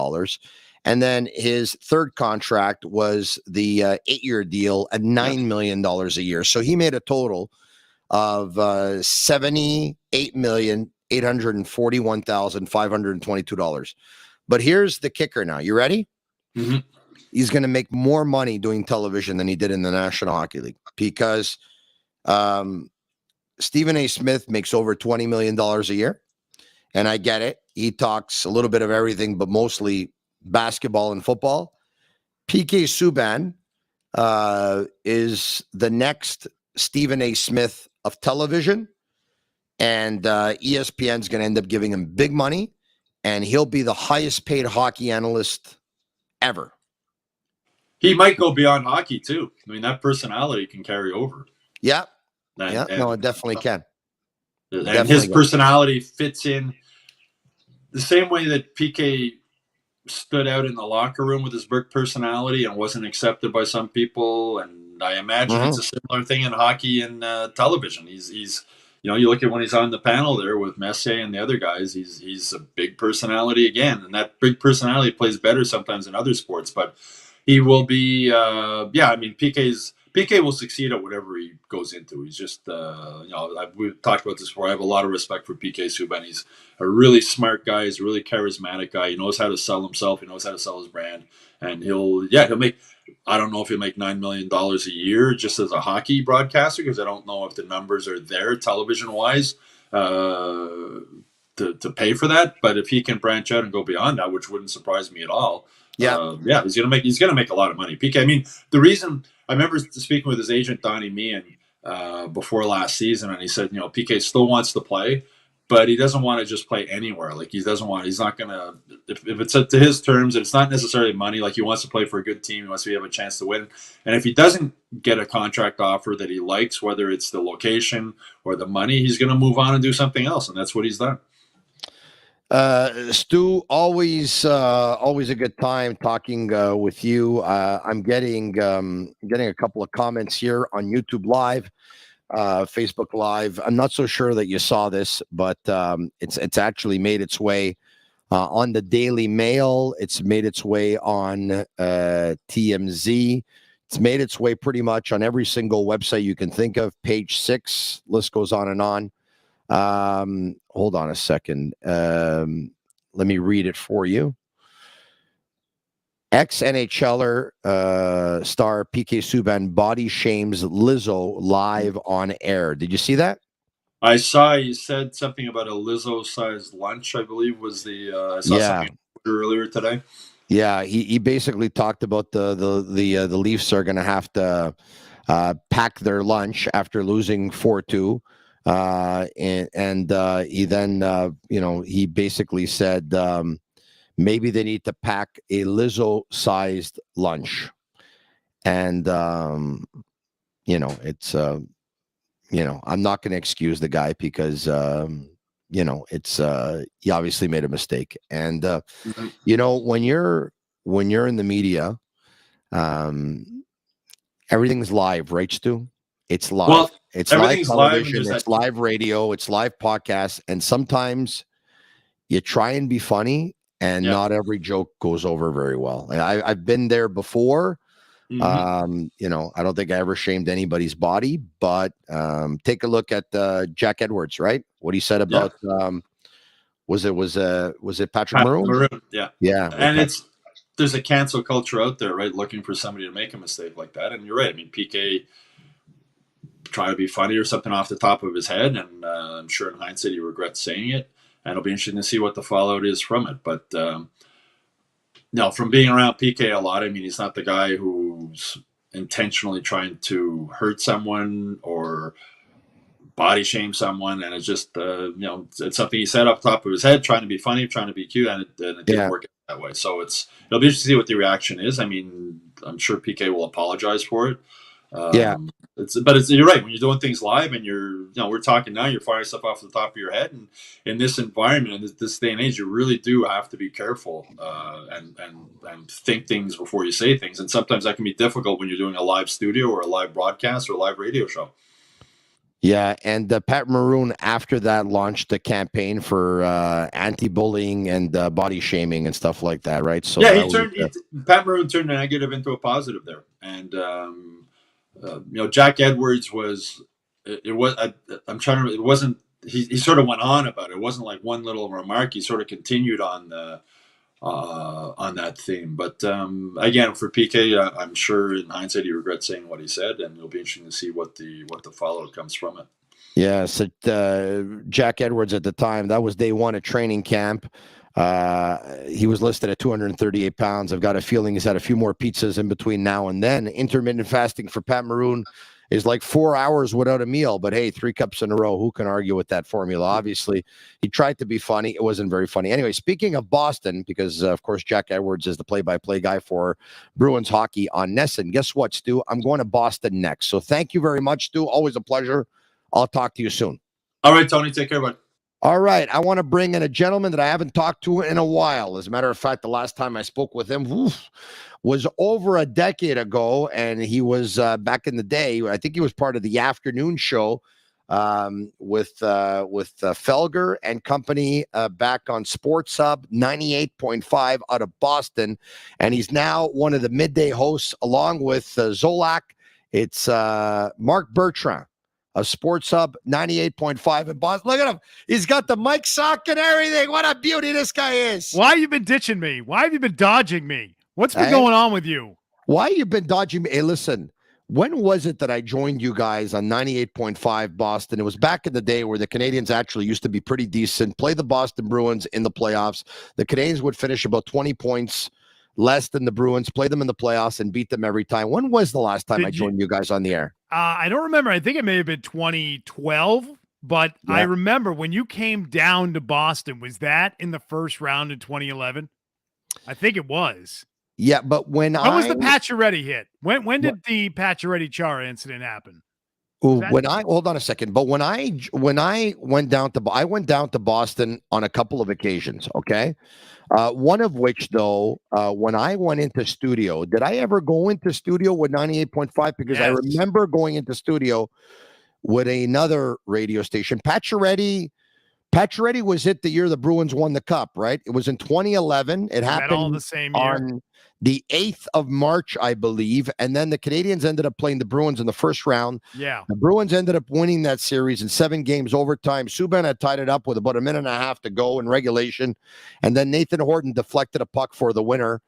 And then his third contract was the 8-year deal at $9 million a year. So he made a total of $78,841,522. But here's the kicker now. You ready? Mm-hmm. He's going to make more money doing television than he did in the National Hockey League because Stephen A. Smith makes over $20 million a year. And I get it. He talks a little bit of everything, but mostly basketball and football. PK Subban is the next Stephen A. Smith of television, and ESPN's going to end up giving him big money, and he'll be the highest paid hockey analyst ever. He might go beyond hockey too. I mean, that personality can carry over. Yeah. And No, it definitely can. And Definitely his can. personality fits in the same way that PK stood out in the locker room with his brick personality and wasn't accepted by some people. And I imagine it's a similar thing in hockey and television. He's you look at when he's on the panel there with Messier and the other guys, he's a big personality again. And that big personality plays better sometimes in other sports, but he will be, PK will succeed at whatever he goes into. He's just, we've talked about this before. I have a lot of respect for PK Subban. He's a really smart guy. He's a really charismatic guy. He knows how to sell himself. He knows how to sell his brand. And he'll make, I don't know if he'll make $9 million a year just as a hockey broadcaster, because I don't know if the numbers are there television-wise to pay for that. But if he can branch out and go beyond that, which wouldn't surprise me at all, he's gonna make a lot of money. PK. I mean, the reason I remember speaking with his agent Donnie Meehan before last season, and he said, PK still wants to play, but he doesn't want to just play anywhere. Like he's not gonna if it's up to his terms. It's not necessarily money. Like he wants to play for a good team. He wants to have a chance to win. And if he doesn't get a contract offer that he likes, whether it's the location or the money, he's gonna move on and do something else, and that's what he's done. Stu, always a good time talking with you. I'm getting a couple of comments here on YouTube Live, Facebook Live. I'm not so sure that you saw this, but it's actually made its way on the Daily Mail. It's made its way on TMZ. It's made its way pretty much on every single website you can think of. Page 6, list goes on and on. Hold on a second. Let me read it for you. Ex-NHLer star PK Subban body shames Lizzo live on air. Did you see that? I saw you said something about a Lizzo-sized lunch, I believe was the I saw something earlier today. Yeah, he basically talked about the Leafs are going to have to pack their lunch after losing 4-2. And he then, he basically said maybe they need to pack a Lizzo-sized lunch. And, it's, I'm not going to excuse the guy because, it's, he obviously made a mistake. And, when you're in the media, everything's live, right, Stu? It's live. Well, it's live television, it's live radio, it's live podcasts, and sometimes you try and be funny, and not every joke goes over very well. And I've been there before. Mm-hmm. I don't think I ever shamed anybody's body, but take a look at Jack Edwards, right? What he said about was it Patrick Maroon? Yeah. And there's a cancel culture out there, right? Looking for somebody to make a mistake like that. And you're right. I mean, PK try to be funny or something off the top of his head, and I'm sure in hindsight he regrets saying it, and it'll be interesting to see what the fallout is from it. But from being around PK a lot, I mean, he's not the guy who's intentionally trying to hurt someone or body shame someone, and it's just it's something he said off the top of his head, trying to be funny, trying to be cute, and it didn't work that way. So it'll be interesting to see what the reaction is. I mean, I'm sure PK will apologize for it. You're right. When you're doing things live and we're talking now, you're firing stuff off the top of your head. And in this environment, in this day and age, you really do have to be careful and think things before you say things. And sometimes that can be difficult when you're doing a live studio or a live broadcast or a live radio show. Yeah, and Pat Maroon after that launched a campaign for anti-bullying and body shaming and stuff like that, right? So Pat Maroon turned a negative into a positive there, and Jack Edwards was. It wasn't. He sort of went on about it. It wasn't like one little remark. He sort of continued on that theme. But again, for PK, I'm sure in hindsight he regrets saying what he said, and it'll be interesting to see what the follow comes from it. Yes, Jack Edwards at the time, that was day one of training camp. He was listed at 238 pounds. I've got a feeling he's had a few more pizzas in between now and then. Intermittent fasting for Pat Maroon is like 4 hours without a meal. But hey, 3 cups in a row. Who can argue with that formula? Obviously, he tried to be funny. It wasn't very funny. Anyway, speaking of Boston, because of course Jack Edwards is the play-by-play guy for Bruins hockey on Nesson. Guess what, Stu? I'm going to Boston next. So thank you very much, Stu. Always a pleasure. I'll talk to you soon. All right, Tony. Take care, bud. All right. I want to bring in a gentleman that I haven't talked to in a while. As a matter of fact, the last time I spoke with him was over a decade ago, and he was back in the day. I think he was part of the afternoon show with Felger and company back on Sports Hub 98.5 out of Boston. And he's now one of the midday hosts along with Zolak. It's Marc Bertrand of Sports Hub 98.5 in Boston. Look at him. He's got the mic sock and everything. What a beauty this guy is. Why have you been ditching me? Why have you been dodging me? What's been going on with you? Why you been dodging me? Hey, listen, when was it that I joined you guys on 98.5 Boston? It was back in the day where the Canadians actually used to be pretty decent, play the Boston Bruins in the playoffs. The Canadians would finish about 20 points less than the Bruins, play them in the playoffs, and beat them every time. When was the last time I joined you guys on the air? I don't remember. I think it may have been 2012, but yeah. I remember when you came down to Boston, was that in the first round in 2011? I think it was. Yeah, but when was the Pacioretty hit? When did the Pacioretty Chara incident happen? Hold on a second. But when I went down to Boston on a couple of occasions. Okay, one of which though, when I went into studio, did I ever go into studio with 98.5? Because yes. I remember going into studio with another radio station. Pacioretty was it the year the Bruins won the cup, right? It was in 2011. It happened all the same year. On the 8th of March, I believe. And then the Canadians ended up playing the Bruins in the first round. Yeah. The Bruins ended up winning that series in 7 games overtime. Subban had tied it up with about a minute and a half to go in regulation. And then Nathan Horton deflected a puck for the winner.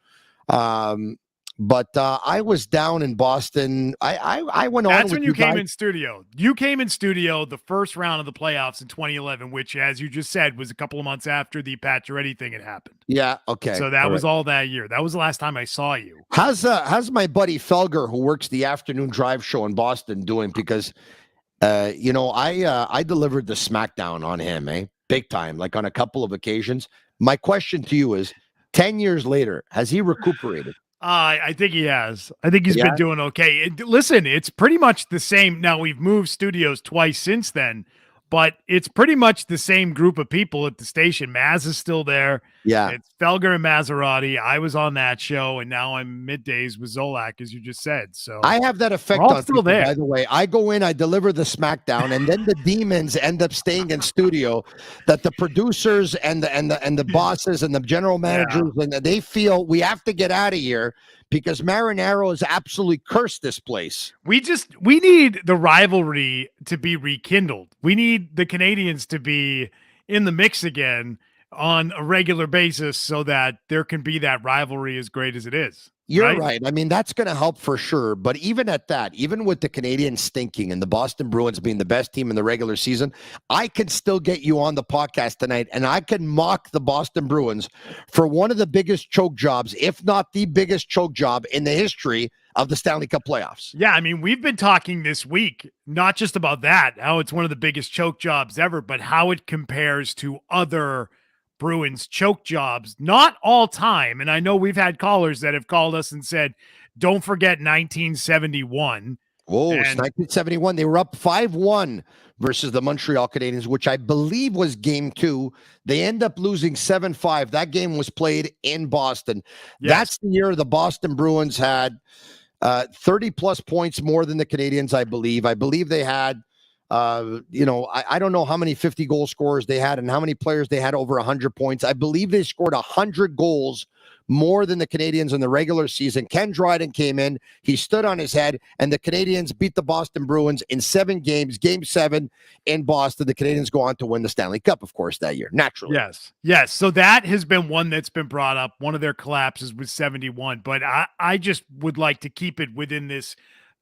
But I was down in Boston. I went on. That's when you came in studio. You came in studio the first round of the playoffs in 2011, which, as you just said, was a couple of months after the Pacioretty thing had happened. Yeah. Okay. So that was all that year. That was the last time I saw you. How's my buddy Felger, who works the afternoon drive show in Boston, doing? Because, I delivered the smackdown on him, big time, like on a couple of occasions. My question to you is, 10 years later, has he recuperated? I think he has. I think he's been doing okay. Listen, it's pretty much the same. Now, we've moved studios twice since then, but it's pretty much the same group of people at the station. Maz is still there. Yeah. It's Felger and Maserati. I was on that show, and now I'm middays with Zolak, as you just said. So I have that effect on people, by the way. I go in, I deliver the smackdown, and then the demons end up staying in studio that the producers and the bosses and the general managers, and they feel we have to get out of here because Marinaro has absolutely cursed this place. We need the rivalry to be rekindled. We need the Canadians to be in the mix again on a regular basis so that there can be that rivalry as great as it is. You're right. I mean, that's going to help for sure. But even at that, even with the Canadians stinking and the Boston Bruins being the best team in the regular season, I can still get you on the podcast tonight and I can mock the Boston Bruins for one of the biggest choke jobs, if not the biggest choke job in the history of the Stanley Cup playoffs. Yeah, I mean, we've been talking this week, not just about that, how it's one of the biggest choke jobs ever, but how it compares to other Bruins choke jobs, not all time. And I know we've had callers that have called us and said, don't forget 1971. Whoa, it's 1971. They were up 5-1 versus the Montreal Canadiens, which I believe was game 2. They end up losing 7-5. That game was played in Boston. Yes. That's the year the Boston Bruins had 30-plus points more than the Canadiens, I believe. I believe they had I don't know how many 50-goal scorers they had and how many players they had over 100 points. I believe they scored 100 goals more than the Canadiens in the regular season. Ken Dryden came in. He stood on his head, and the Canadiens beat the Boston Bruins in 7 games. Game 7 in Boston. The Canadiens go on to win the Stanley Cup, of course, that year, naturally. Yes. So that has been one that's been brought up. One of their collapses was 71. But I just would like to keep it within this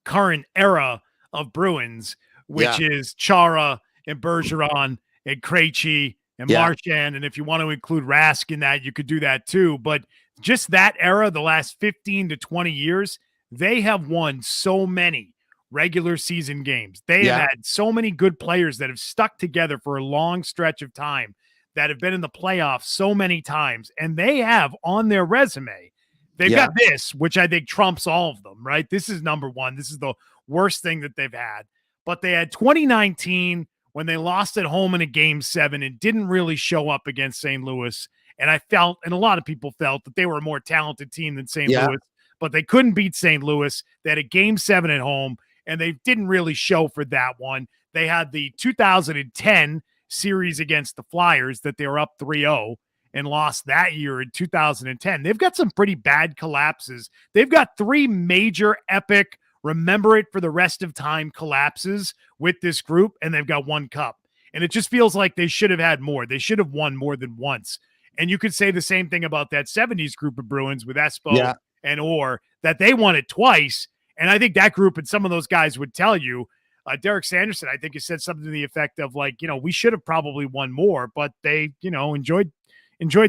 current era of Bruins, which is Chara and Bergeron and Krejci and Marchand. And if you want to include Rask in that, you could do that too. But just that era, the last 15 to 20 years, they have won so many regular season games. They have had so many good players that have stuck together for a long stretch of time, that have been in the playoffs so many times. And they have on their resume, they've got this, which I think trumps all of them, right? This is number one. This is the worst thing that they've had. But they had 2019 when they lost at home in a game 7 and didn't really show up against St. Louis. And I felt, and a lot of people felt, that they were a more talented team than St. Louis, but they couldn't beat St. Louis. They had a game 7 at home, and they didn't really show for that one. They had the 2010 series against the Flyers that they were up 3-0 and lost that year in 2010. They've got some pretty bad collapses. They've got 3 major epic, remember it for the rest of time collapses with this group, and they've got 1 cup. And it just feels like they should have had more. They should have won more than once. And you could say the same thing about that 70s group of Bruins with Espo and Orr, that they won it twice. And I think that group and some of those guys would tell you, Derek Sanderson, I think, has said something to the effect of, like, we should have probably won more, but they, enjoyed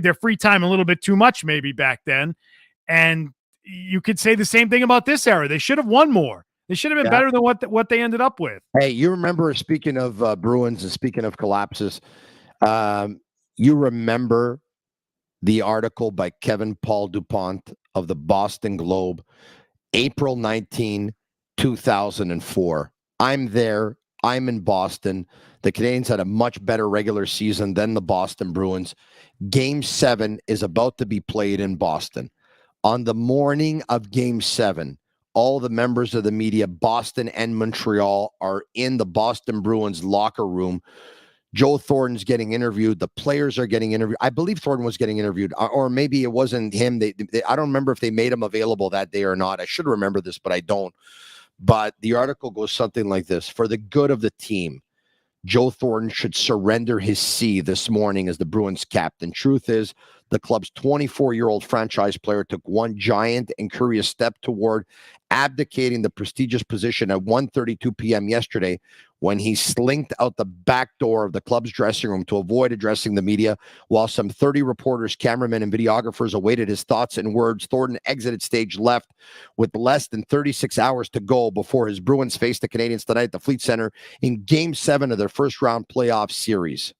their free time a little bit too much maybe back then. And you could say the same thing about this era. They should have won more. They should have been better than what they ended up with. Hey, you remember, speaking of Bruins and speaking of collapses, you remember the article by Kevin Paul DuPont of the Boston Globe, April 19, 2004. I'm there. I'm in Boston. The Canadiens had a much better regular season than the Boston Bruins. Game 7 is about to be played in Boston. On the morning of Game 7, all the members of the media, Boston and Montreal, are in the Boston Bruins locker room. Joe Thornton's getting interviewed. The players are getting interviewed. I believe Thornton was getting interviewed, or maybe it wasn't him. I don't remember if they made him available that day or not. I should remember this, but I don't. But the article goes something like this: for the good of the team, Joe Thornton should surrender his C this morning as the Bruins captain. Truth is, the club's 24-year-old franchise player took one giant and curious step toward abdicating the prestigious position at 1:32 p.m. yesterday, when he slinked out the back door of the club's dressing room to avoid addressing the media. While some 30 reporters, cameramen, and videographers awaited his thoughts and words, Thornton exited stage left with less than 36 hours to go before his Bruins face the Canadiens tonight at the Fleet Center in Game 7 of their first-round playoff series.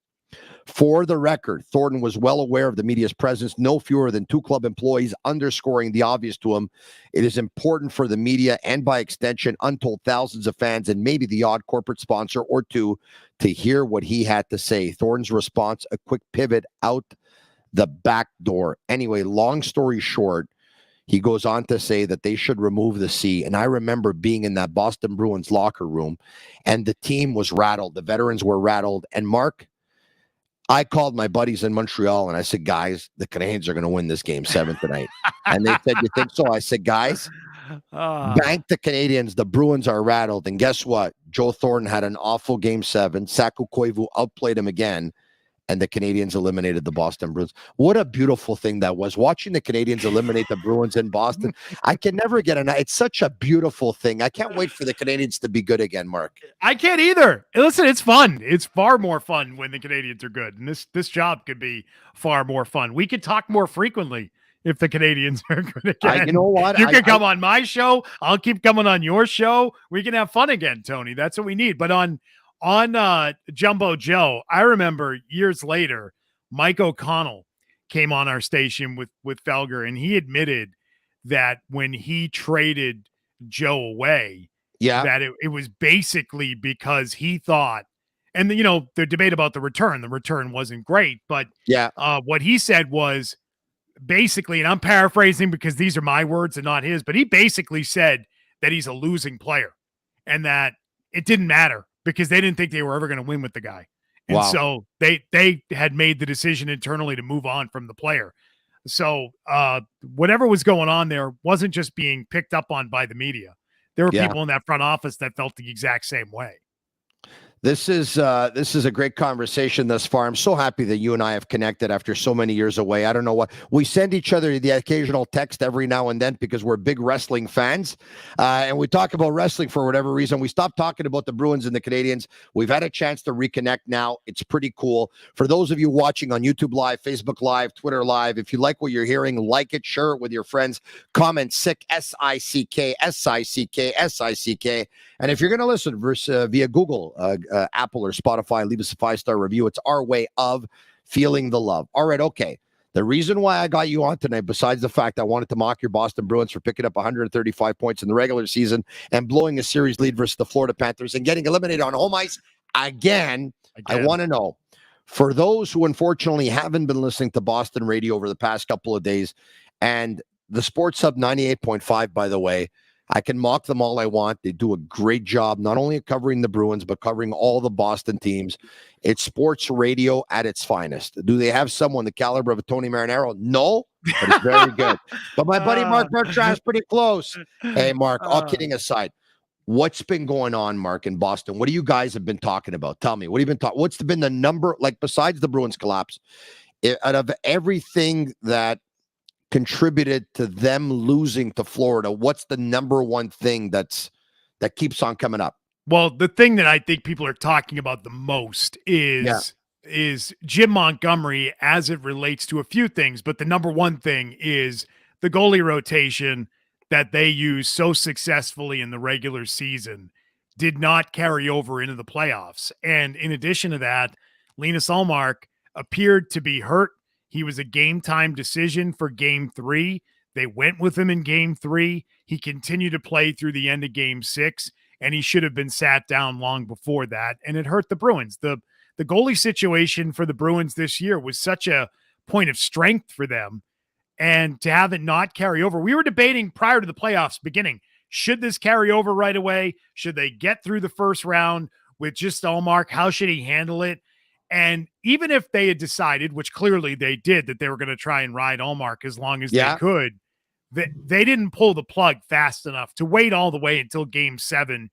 For the record, Thornton was well aware of the media's presence, no fewer than 2 club employees underscoring the obvious to him. It is important for the media and, by extension, untold thousands of fans and maybe the odd corporate sponsor or two to hear what he had to say. Thornton's response: a quick pivot out the back door. Anyway, long story short, he goes on to say that they should remove the C. And I remember being in that Boston Bruins locker room, and the team was rattled. The veterans were rattled. And Mark, I called my buddies in Montreal and I said, guys, the Canadiens are going to win this Game 7 tonight. And they said, you think so? I said, guys, bank the Canadiens. The Bruins are rattled. And guess what? Joe Thornton had an awful Game 7. Saku Koivu outplayed him again, and the Canadiens eliminated the Boston Bruins. What a beautiful thing that was, watching the Canadiens eliminate the Bruins in Boston. I can never get enough. It's such a beautiful thing. I can't wait for the Canadiens to be good again, Mark. I can't either. Listen, it's fun. It's far more fun when the Canadiens are good. And this job could be far more fun. We could talk more frequently if the Canadiens are good again. You know what? You can come on my show. I'll keep coming on your show. We can have fun again, Tony. That's what we need. But on Jumbo Joe, I remember years later, Mike O'Connell came on our station with Felger, and he admitted that when he traded Joe away, that it was basically because he thought, and the debate about the return wasn't great, but what he said was basically, and I'm paraphrasing because these are my words and not his, but he basically said that he's a losing player and that it didn't matter, because they didn't think they were ever going to win with the guy. And so they had made the decision internally to move on from the player. So whatever was going on there wasn't just being picked up on by the media. There were people in that front office that felt the exact same way. This is a great conversation thus far. I'm so happy that you and I have connected after so many years away. I don't know what we send each other the occasional text every now and then because we're big wrestling fans, and we talk about wrestling for whatever reason. We stopped talking about the Bruins and the Canadians. We've had a chance to reconnect now. It's pretty cool. For those of you watching on YouTube Live, Facebook Live, Twitter Live, if you like what you're hearing, like it, share it with your friends. Comment SICK, SICK, SICK, SICK. And if you're going to listen via Google, Apple, or Spotify, leave us a 5-star review. It's our way of feeling the love. All right, okay. The reason why I got you on tonight, besides the fact I wanted to mock your Boston Bruins for picking up 135 points in the regular season and blowing a series lead versus the Florida Panthers and getting eliminated on home ice again. I want to know, for those who unfortunately haven't been listening to Boston radio over the past couple of days, and the Sports Hub 98.5, by the way, I can mock them all I want. They do a great job, not only covering the Bruins, but covering all the Boston teams. It's sports radio at its finest. Do they have someone the caliber of a Tony Marinaro? No, but it's very good. But my buddy Marc Bertrand is pretty close. Hey, Mark, all kidding aside, what's been going on, Mark, in Boston? What do you guys have been talking about? Tell me, what have you been talking? What's been the number, like besides the Bruins collapse, out of everything that contributed to them losing to Florida, what's the number one thing that keeps on coming up? Well, the thing that I think people are talking about the most is Jim Montgomery as it relates to a few things, but the number one thing is the goalie rotation that they used so successfully in the regular season did not carry over into the playoffs. And in addition to that, Linus Ullmark appeared to be hurt. He was a game-time decision for Game 3. They went with him in Game 3. He continued to play through the end of Game 6, and he should have been sat down long before that, and it hurt the Bruins. The goalie situation for the Bruins this year was such a point of strength for them, and to have it not carry over. We were debating prior to the playoffs beginning, should this carry over right away? Should they get through the first round with just Ullmark? How should he handle it? And even if they had decided, which clearly they did, that they were going to try and ride Ullmark as long as they could, they didn't pull the plug fast enough to wait all the way until Game 7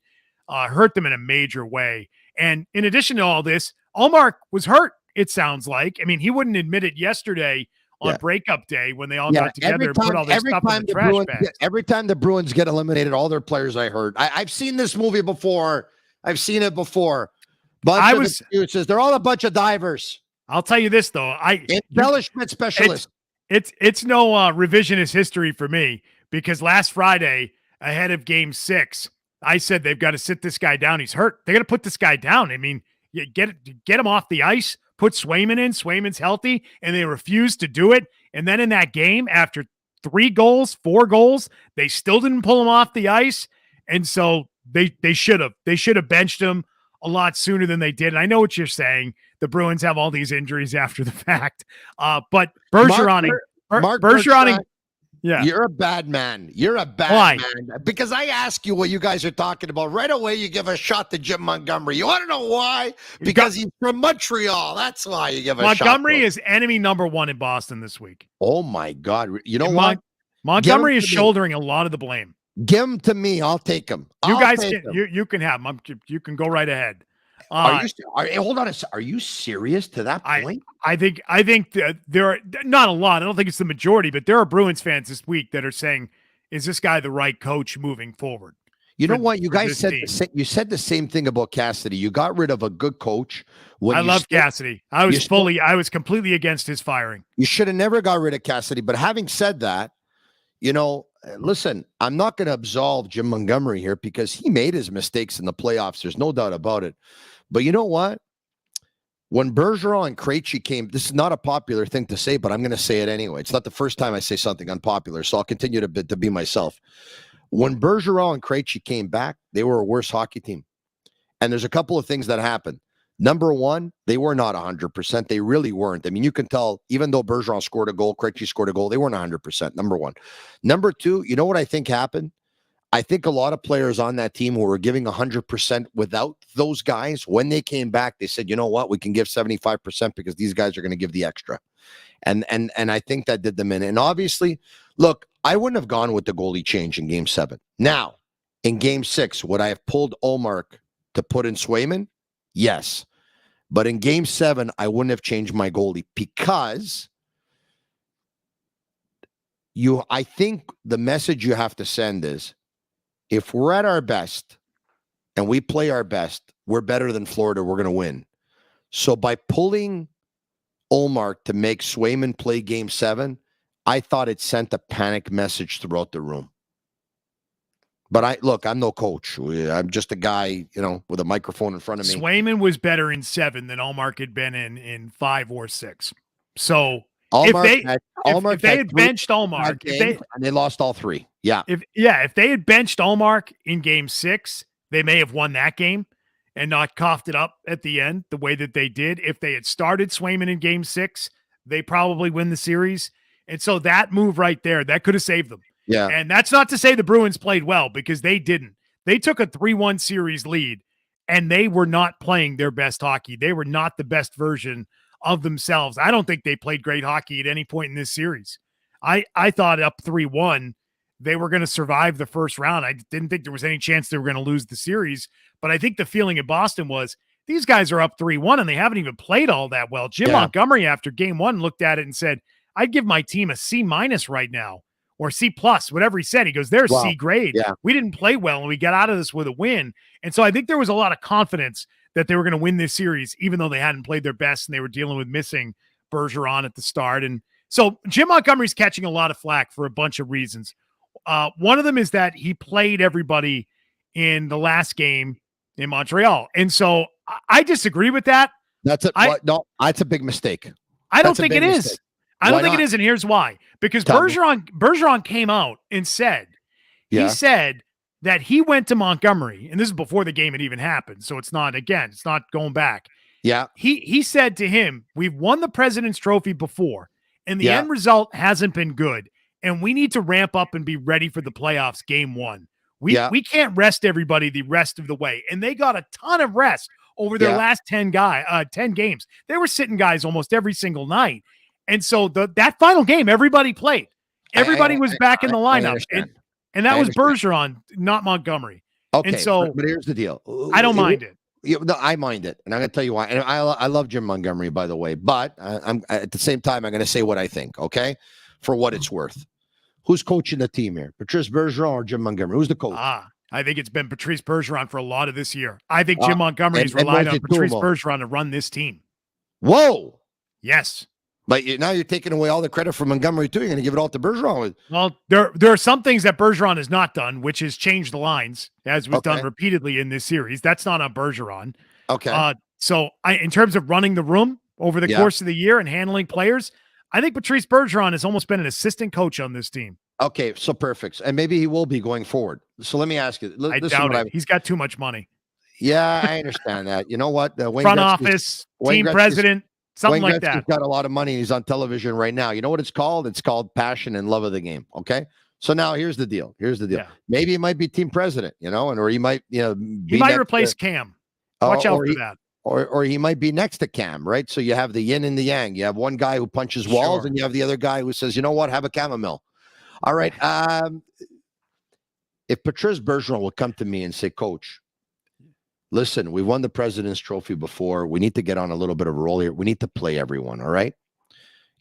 hurt them in a major way. And in addition to all this, Ullmark was hurt, it sounds like. I mean, he wouldn't admit it yesterday on breakup day when they all got together and put all their stuff in the trash bags. Every time the Bruins get eliminated, all their players, I heard. I've seen this movie before. I've seen it before. Excuses. They're all a bunch of divers. I'll tell you this though, embellishment specialists. It's no revisionist history for me, because last Friday ahead of Game 6, I said they've got to sit this guy down. He's hurt. They got to put this guy down. I mean, you get him off the ice. Put Swayman in. Swayman's healthy, and they refused to do it. And then in that game, after 4 goals, they still didn't pull him off the ice, and so they should have benched him a lot sooner than they did. And I know what you're saying. The Bruins have all these injuries after the fact. But Bergeron, yeah, you're a bad man. You're a bad man. Because I ask you what you guys are talking about. Right away, you give a shot to Jim Montgomery. You want to know why? Because he's from Montreal. That's why you give a shot. Montgomery is enemy number 1 in Boston this week. Oh, my God. You know what? Montgomery is shouldering a lot of the blame. Give him to me. I'll take him. You can have him. You can go right ahead. Hold on. Are you serious to that point? I think that there are not a lot. I don't think it's the majority, but there are Bruins fans this week that are saying, "Is this guy the right coach moving forward?" You know what? You guys said you said the same thing about Cassidy. You got rid of a good coach. I love Cassidy. I was completely against his firing. You should have never got rid of Cassidy. But having said that, listen, I'm not going to absolve Jim Montgomery here because he made his mistakes in the playoffs. There's no doubt about it. But you know what? When Bergeron and Krejci came, this is not a popular thing to say, but I'm going to say it anyway. It's not the first time I say something unpopular, so I'll continue to be myself. When Bergeron and Krejci came back, they were a worse hockey team. And there's a couple of things that happened. Number one, they were not 100%. They really weren't. I mean, you can tell, even though Bergeron scored a goal, Krejci scored a goal, they weren't 100%, number one. Number two, you know what I think happened? I think a lot of players on that team who were giving 100% without those guys, when they came back, they said, you know what, we can give 75% because these guys are going to give the extra. And I think that did them in. And obviously, look, I wouldn't have gone with the goalie change in Game 7. Now, in Game 6, would I have pulled Ullmark to put in Swayman? Yes. But in game 7, I wouldn't have changed my goalie because I think the message you have to send is if we're at our best and we play our best, we're better than Florida, we're going to win. So by pulling Ullmark to make Swayman play game 7, I thought it sent a panic message throughout the room. But I'm no coach. I'm just a guy, with a microphone in front of me. Swayman was better in 7 than Ullmark had been in 5 or 6. So if they had benched Ullmark, and they lost all 3. Yeah. If they had benched Ullmark in game 6, they may have won that game and not coughed it up at the end the way that they did. If they had started Swayman in game 6, they probably win the series. And so that move right there, that could have saved them. Yeah. And that's not to say the Bruins played well, because they didn't. They took a 3-1 series lead, and they were not playing their best hockey. They were not the best version of themselves. I don't think they played great hockey at any point in this series. I thought up 3-1, they were going to survive the first round. I didn't think there was any chance they were going to lose the series. But I think the feeling in Boston was these guys are up 3-1, and they haven't even played all that well. Jim Montgomery, after game 1, looked at it and said, I'd give my team a C- right now. Or C+, whatever he said. He goes, there's C grade. Yeah. We didn't play well, and we got out of this with a win. And so I think there was a lot of confidence that they were going to win this series, even though they hadn't played their best and they were dealing with missing Bergeron at the start. And so Jim Montgomery's catching a lot of flack for a bunch of reasons. One of them is that he played everybody in the last game in Montreal. And so I disagree with that. That's a big mistake. I don't think it is. I don't think it is, and here's why. Because Bergeron came out and said, he said that he went to Montgomery, and this is before the game had even happened, so it's not going back. Yeah. He said to him, we've won the President's Trophy before, and the end result hasn't been good, and we need to ramp up and be ready for the playoffs game 1. We can't rest everybody the rest of the way, and they got a ton of rest over their last 10 games. They were sitting guys almost every single night. And so that final game, everybody played. Everybody was back in the lineup. And that was Bergeron, not Montgomery. Okay, and so, but here's the deal. I don't mind it. No, I mind it. And I'm going to tell you why. And I love Jim Montgomery, by the way. But I'm at the same time, I'm going to say what I think, okay? For what it's worth. Who's coaching the team here? Patrice Bergeron or Jim Montgomery? Who's the coach? I think it's been Patrice Bergeron for a lot of this year. I think Jim Montgomery's relied on Patrice Bergeron to run this team. Whoa. Yes. But now you're taking away all the credit from Montgomery, too. You're going to give it all to Bergeron. Well, there are some things that Bergeron has not done, which is change the lines, as was done repeatedly in this series. That's not on Bergeron. Okay. So in terms of running the room over the course of the year and handling players, I think Patrice Bergeron has almost been an assistant coach on this team. Okay, so perfect. And maybe he will be going forward. So let me ask you. I doubt it. He's got too much money. Yeah, I understand that. You know what? Front office, team president. Something like that. He's got a lot of money. He's on television right now. You know what it's called? It's called passion and love of the game. Okay. So now here's the deal. Yeah. Maybe he might be team president, or he might, he might replace Cam. Watch out for that. Or he might be next to Cam, right? So you have the yin and the yang. You have one guy who punches walls, and you have the other guy who says, you know what? Have a chamomile. All right. If Patrice Bergeron will come to me and say, Coach, listen, we won the President's Trophy before. We need to get on a little bit of a roll here. We need to play everyone, all right?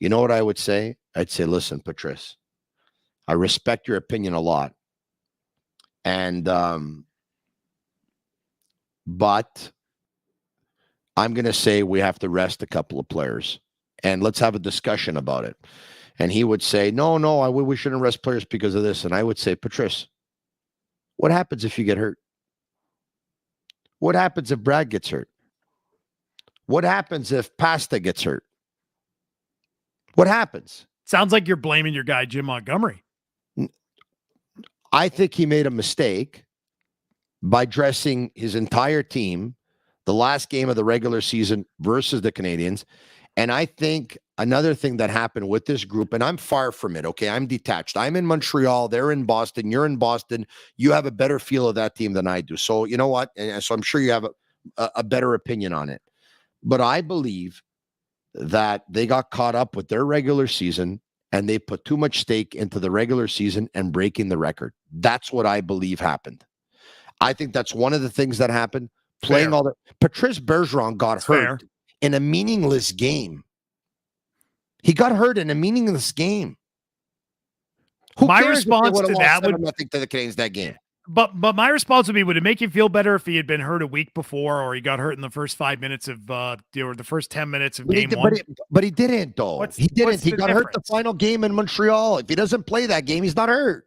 You know what I would say? I'd say, listen, Patrice, I respect your opinion a lot. And, but I'm going to say we have to rest a couple of players. And let's have a discussion about it. And he would say, no, we shouldn't rest players because of this. And I would say, Patrice, what happens if you get hurt? What happens if Brad gets hurt? What happens if Pasta gets hurt? What happens? Sounds like you're blaming your guy, Jim Montgomery. I think he made a mistake by dressing his entire team the last game of the regular season versus the Canadiens. And I think another thing that happened with this group, and I'm far from it, okay? I'm detached. I'm in Montreal. They're in Boston. You're in Boston. You have a better feel of that team than I do. So you know what? And so I'm sure you have a better opinion on it. But I believe that they got caught up with their regular season and they put too much stake into the regular season and breaking the record. That's what I believe happened. I think that's one of the things that happened. playing all the. Patrice Bergeron got hurt fair. in a meaningless game. He got hurt in a meaningless game. Who My cares response if they to lost that would 7-0 to the Canadiens that game. But my response would be: would it make you feel better if he had been hurt a week before, or he got hurt in the first 5 minutes of or the first 10 minutes of game one? But he didn't, though. He didn't. He got hurt the final game in Montreal. If he doesn't play that game, he's not hurt.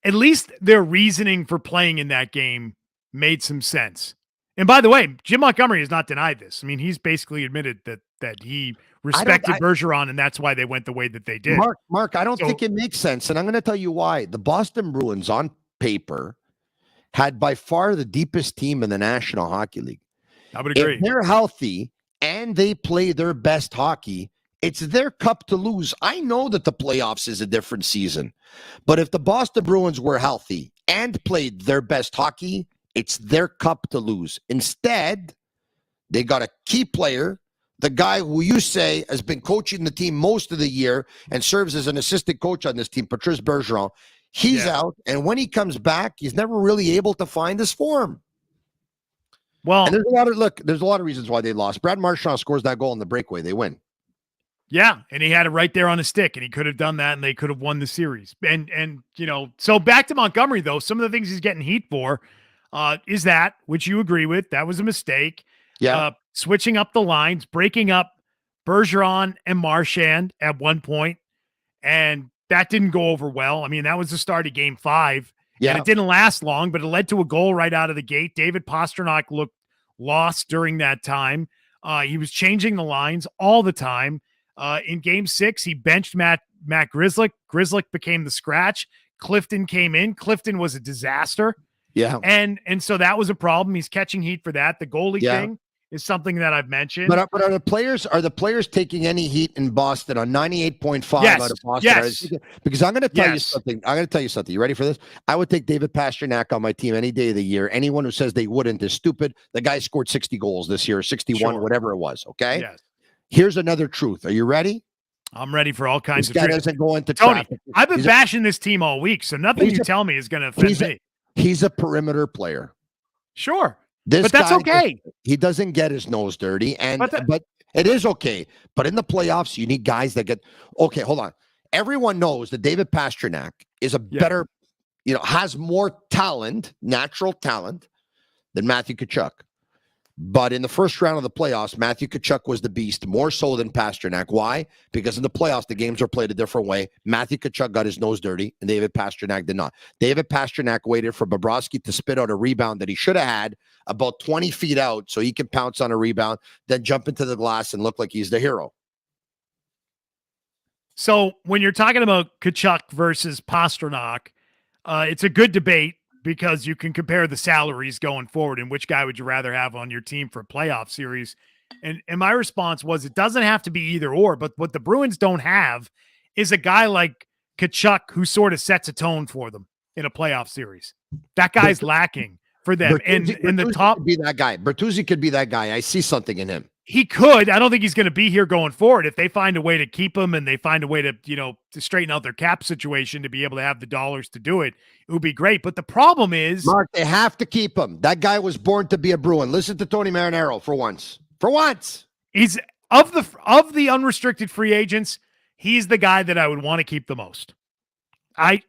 At least their reasoning for playing in that game made some sense. And by the way, Jim Montgomery has not denied this. I mean, he's basically admitted that he respected Bergeron, and that's why they went the way that they did. Mark, I don't think it makes sense, and I'm going to tell you why. The Boston Bruins, on paper, had by far the deepest team in the National Hockey League. I would agree. If they're healthy and they play their best hockey, it's their cup to lose. I know that the playoffs is a different season, but if the Boston Bruins were healthy and played their best hockey, it's their cup to lose. Instead, they got a key player, the guy who you say has been coaching the team most of the year and serves as an assistant coach on this team, Patrice Bergeron. He's out, and when he comes back, he's never really able to find his form. Well, and there's a lot of reasons why they lost. Brad Marchand scores that goal in the breakaway. They win. Yeah, and he had it right there on his stick, and he could have done that, and they could have won the series. And so back to Montgomery, though, some of the things he's getting heat for is that, which you agree with, that was a mistake. Yeah. Switching up the lines, breaking up Bergeron and Marchand at one point, and that didn't go over well. I mean, that was the start of Game 5. Yeah. And it didn't last long, but it led to a goal right out of the gate. David Pastrnak looked lost during that time. He was changing the lines all the time. In Game 6, he benched Matt Grzelcyk. Grzelcyk became the scratch. Clifton came in. Clifton was a disaster. Yeah. And so that was a problem. He's catching heat for that. The goalie thing is something that I've mentioned. But are the players taking any heat in Boston on 98.5 out of Boston? Yes. Because I'm going to tell you something. You ready for this? I would take David Pastrnak on my team any day of the year. Anyone who says they wouldn't is stupid. The guy scored 60 goals this year, 61, whatever it was. Okay. Yes. Here's another truth. Are you ready? I'm ready for all kinds this guy of doesn't go into Tony, traffic. I've been bashing this team all week, so nothing you tell me is going to offend me. He's a perimeter player. Sure. But that's okay. He doesn't get his nose dirty, but it is okay. But in the playoffs, you need guys that get okay. Hold on. Everyone knows that David Pastrnak is a better, has more talent, natural talent, than Matthew Tkachuk. But in the first round of the playoffs, Matthew Tkachuk was the beast, more so than Pastrnak. Why? Because in the playoffs, the games are played a different way. Matthew Tkachuk got his nose dirty, and David Pastrnak did not. David Pastrnak waited for Bobrovsky to spit out a rebound that he should have had about 20 feet out so he can pounce on a rebound, then jump into the glass and look like he's the hero. So when you're talking about Tkachuk versus Pastrnak, it's a good debate, because you can compare the salaries going forward and which guy would you rather have on your team for a playoff series. And my response was, it doesn't have to be either or, but what the Bruins don't have is a guy like Tkachuk who sort of sets a tone for them in a playoff series. That guy's lacking for them. Bertuzzi, and the top could be that guy. Bertuzzi could be that guy. I see something in him. He could. I don't think he's going to be here going forward. If they find a way to keep him and they find a way to, to straighten out their cap situation to be able to have the dollars to do it, it would be great. But the problem is, Mark, they have to keep him. That guy was born to be a Bruin. Listen to Tony Marinaro for once. For once. He's of the unrestricted free agents, he's the guy that I would want to keep the most.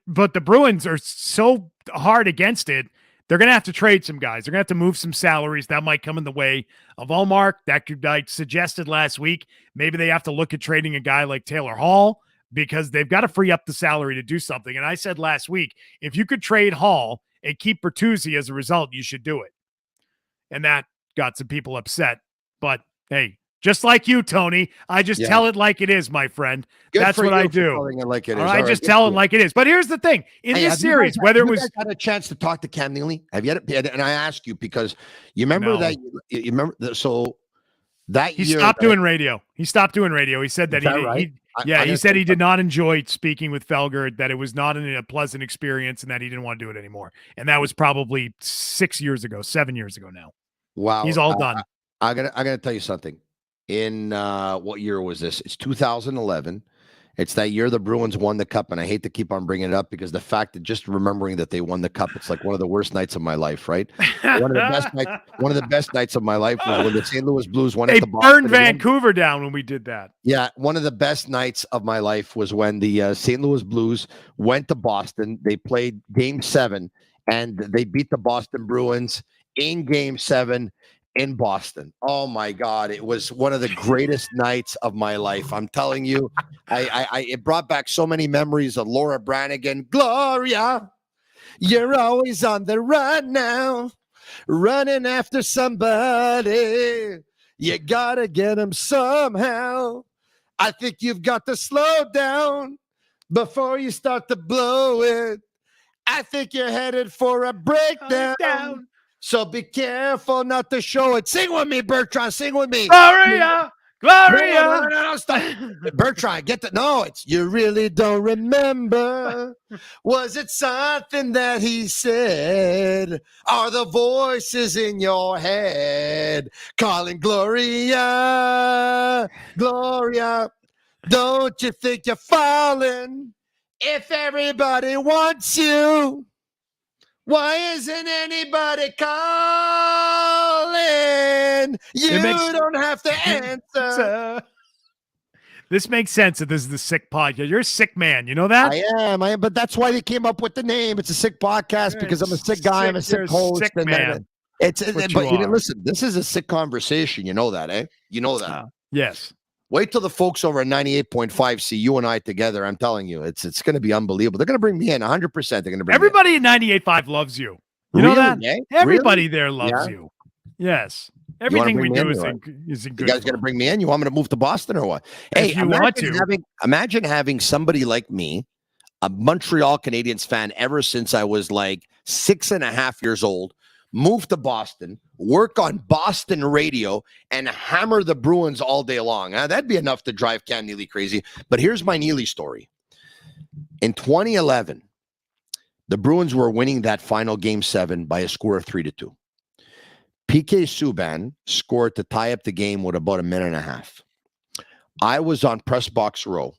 But the Bruins are so hard against it. They're going to have to trade some guys. They're going to have to move some salaries. That might come in the way of Allmark. That could, I suggested last week, maybe they have to look at trading a guy like Taylor Hall, because they've got to free up the salary to do something. And I said last week, if you could trade Hall and keep Bertuzzi as a result, you should do it. And that got some people upset. But hey, just like you, Tony, I just tell it like it is, my friend. That's what I do. Like it is. I just tell it like it is. But here's the thing. In this series, whether it was... had a chance to talk to Cam Neely? Have you had it? And I ask you because you remember that... You remember so that he year... stopped doing radio. He stopped doing radio. He said that he said he did not enjoy speaking with Felger, that it was not a pleasant experience, and that he didn't want to do it anymore. And that was probably 7 years ago now. Wow. He's all done. I gotta tell you something. In what year was this? It's 2011. It's that year the Bruins won the cup, and I hate to keep on bringing it up because the fact that just remembering that they won the cup, it's like one of the worst nights of my life, right? One of the best nights of my life was when the St. Louis Blues went into Boston. They burned Vancouver down when we did that. Yeah, one of the best nights of my life was when the St. Louis Blues went to Boston. They played Game 7, and they beat the Boston Bruins in Game 7 in Boston. Oh my God. It was one of the greatest nights of my life. I'm telling you, it brought back so many memories of Laura Branigan. Gloria, you're always on the run now, running after somebody. You gotta get them somehow. I think you've got to slow down before you start to blow it. I think you're headed for a breakdown. So be careful not to show it. Sing with me, Bertrand. Sing with me. Gloria, Gloria. No, stop. Bertrand, get the. No, it's you really don't remember. Was it something that he said? Are the voices in your head calling Gloria, Gloria? Don't you think you're falling if everybody wants you? Why isn't anybody calling? You don't have to answer. This makes sense that this is the sick podcast. You're a sick man. You know that? I am. But that's why they came up with the name. It's a sick podcast because I'm a sick guy. I'm a sick host. Sick man. Listen, this is a sick conversation. You know that, eh? You know that. Yes. Wait till the folks over at 98.5 see you and I together. I'm telling you, it's going to be unbelievable. They're going to bring me in 100%. They're going to bring everybody at 98.5 loves you. You know that? Eh? Everybody there loves you. Yes. Everything we do is in good. You guys going to bring me in? You want me to move to Boston or what? Hey, imagine having somebody like me, a Montreal Canadiens fan ever since I was like 6.5 years old, move to Boston, work on Boston radio, and hammer the Bruins all day long. That'd be enough to drive Cam Neely crazy. But here's my Neely story. In 2011, the Bruins were winning that final Game 7 by a score of 3-2. PK Subban scored to tie up the game with about a minute and a half. I was on press box row,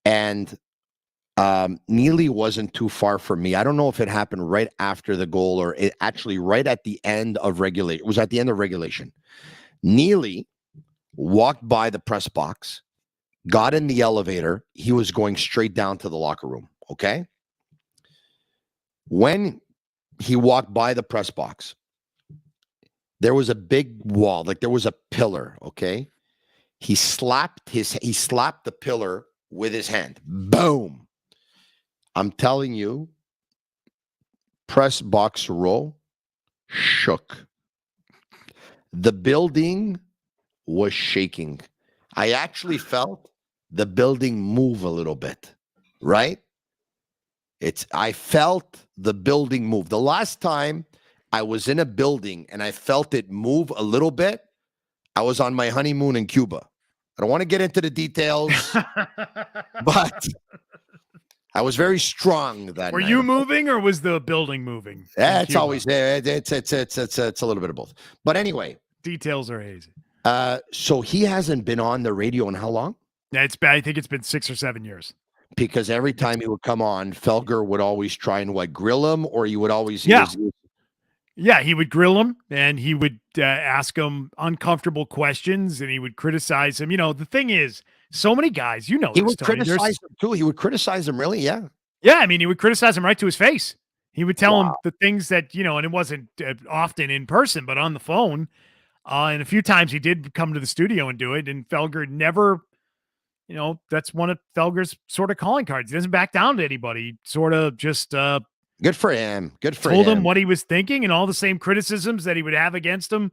and Neely wasn't too far from me. I don't know if it happened right after the goal or it actually right at the end of regulation. It was at the end of regulation. Neely walked by the press box, got in the elevator. He was going straight down to the locker room. Okay. When he walked by the press box, there was a big wall, like there was a pillar. Okay. He slapped the pillar with his hand. Boom. I'm telling you, press box row shook. The building was shaking. I actually felt the building move a little bit, right? I felt the building move. The last time I was in a building and I felt it move a little bit, I was on my honeymoon in Cuba. I don't want to get into the details, but I was very strong that night. Were you moving or was the building moving? Yeah, it's always there. It's a little bit of both. But anyway, details are hazy. So he hasn't been on the radio in how long? Yeah, it's bad. I think it's been 6 or 7 years. Because every time he would come on, Felger would always try and grill him, or he would always Yeah, he would grill him and he would ask him uncomfortable questions and he would criticize him. You know, the thing is, so many guys, he would criticize him too. He would criticize him, really? Yeah. Yeah, I mean, he would criticize him right to his face. He would tell him the things that, and it wasn't often in person, but on the phone. And a few times he did come to the studio and do it. And Felger never, that's one of Felger's sort of calling cards. He doesn't back down to anybody. He sort of just good for him. Told him what he was thinking, and all the same criticisms that he would have against him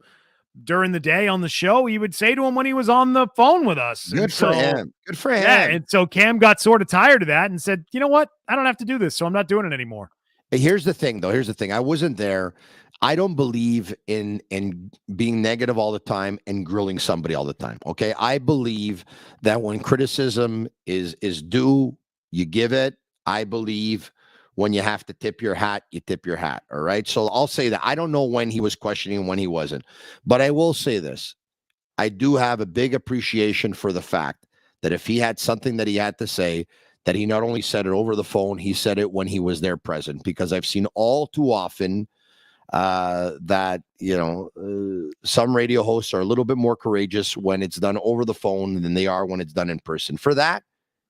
during the day on the show, he would say to him when he was on the phone with us. Good for him. Good for him. Yeah, and so Cam got sort of tired of that and said, you know what? I don't have to do this, so I'm not doing it anymore. Here's the thing, though. I wasn't there. I don't believe in being negative all the time and grilling somebody all the time. Okay. I believe that when criticism is due, you give it. I believe when you have to tip your hat, you tip your hat. All right. So I'll say that I don't know when he was questioning, when he wasn't, but I will say this. I do have a big appreciation for the fact that if he had something that he had to say, that he not only said it over the phone, he said it when he was there present, because I've seen all too often that, some radio hosts are a little bit more courageous when it's done over the phone than they are when it's done in person. For that,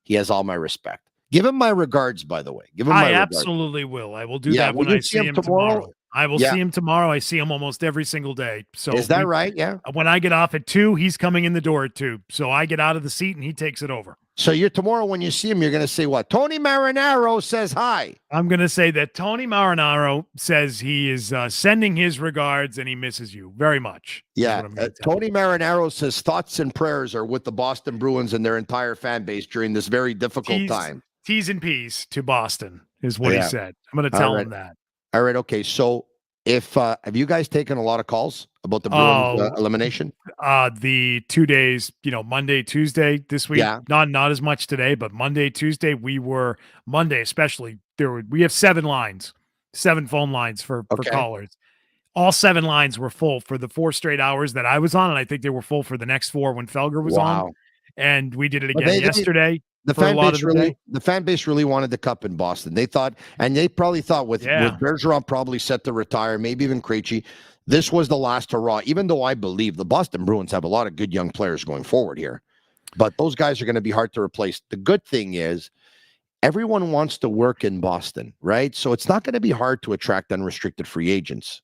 he has all my respect. Give him my regards, by the way. Give him my regards. Absolutely will. I will do that when I see him tomorrow. I will see him tomorrow. I see him almost every single day. So is that right? Yeah. When I get off at 2, he's coming in the door at 2. So I get out of the seat and he takes it over. So you're tomorrow when you see him, you're going to say what? Tony Marinaro says hi. I'm going to say that Tony Marinaro says he is sending his regards and he misses you very much. Yeah. Tony Marinaro says thoughts and prayers are with the Boston Bruins and their entire fan base during this very difficult time. T's and P's to Boston is what he said. I'm going to tell him that. All right. Okay. So if have you guys taken a lot of calls about the Bruins elimination? The 2 days, Monday, Tuesday this week. Yeah. Not as much today, but Monday, Tuesday, Monday especially, we have 7 phone lines for callers. All 7 lines were full for the 4 straight hours that I was on, and I think they were full for the next 4 when Felger was on. And we did it again yesterday. The fan base really wanted the cup in Boston. They thought, and they probably thought with Bergeron probably set to retire, maybe even Krejci, this was the last hurrah. Even though I believe the Boston Bruins have a lot of good young players going forward here, but those guys are going to be hard to replace. The good thing is everyone wants to work in Boston, right? So it's not going to be hard to attract unrestricted free agents.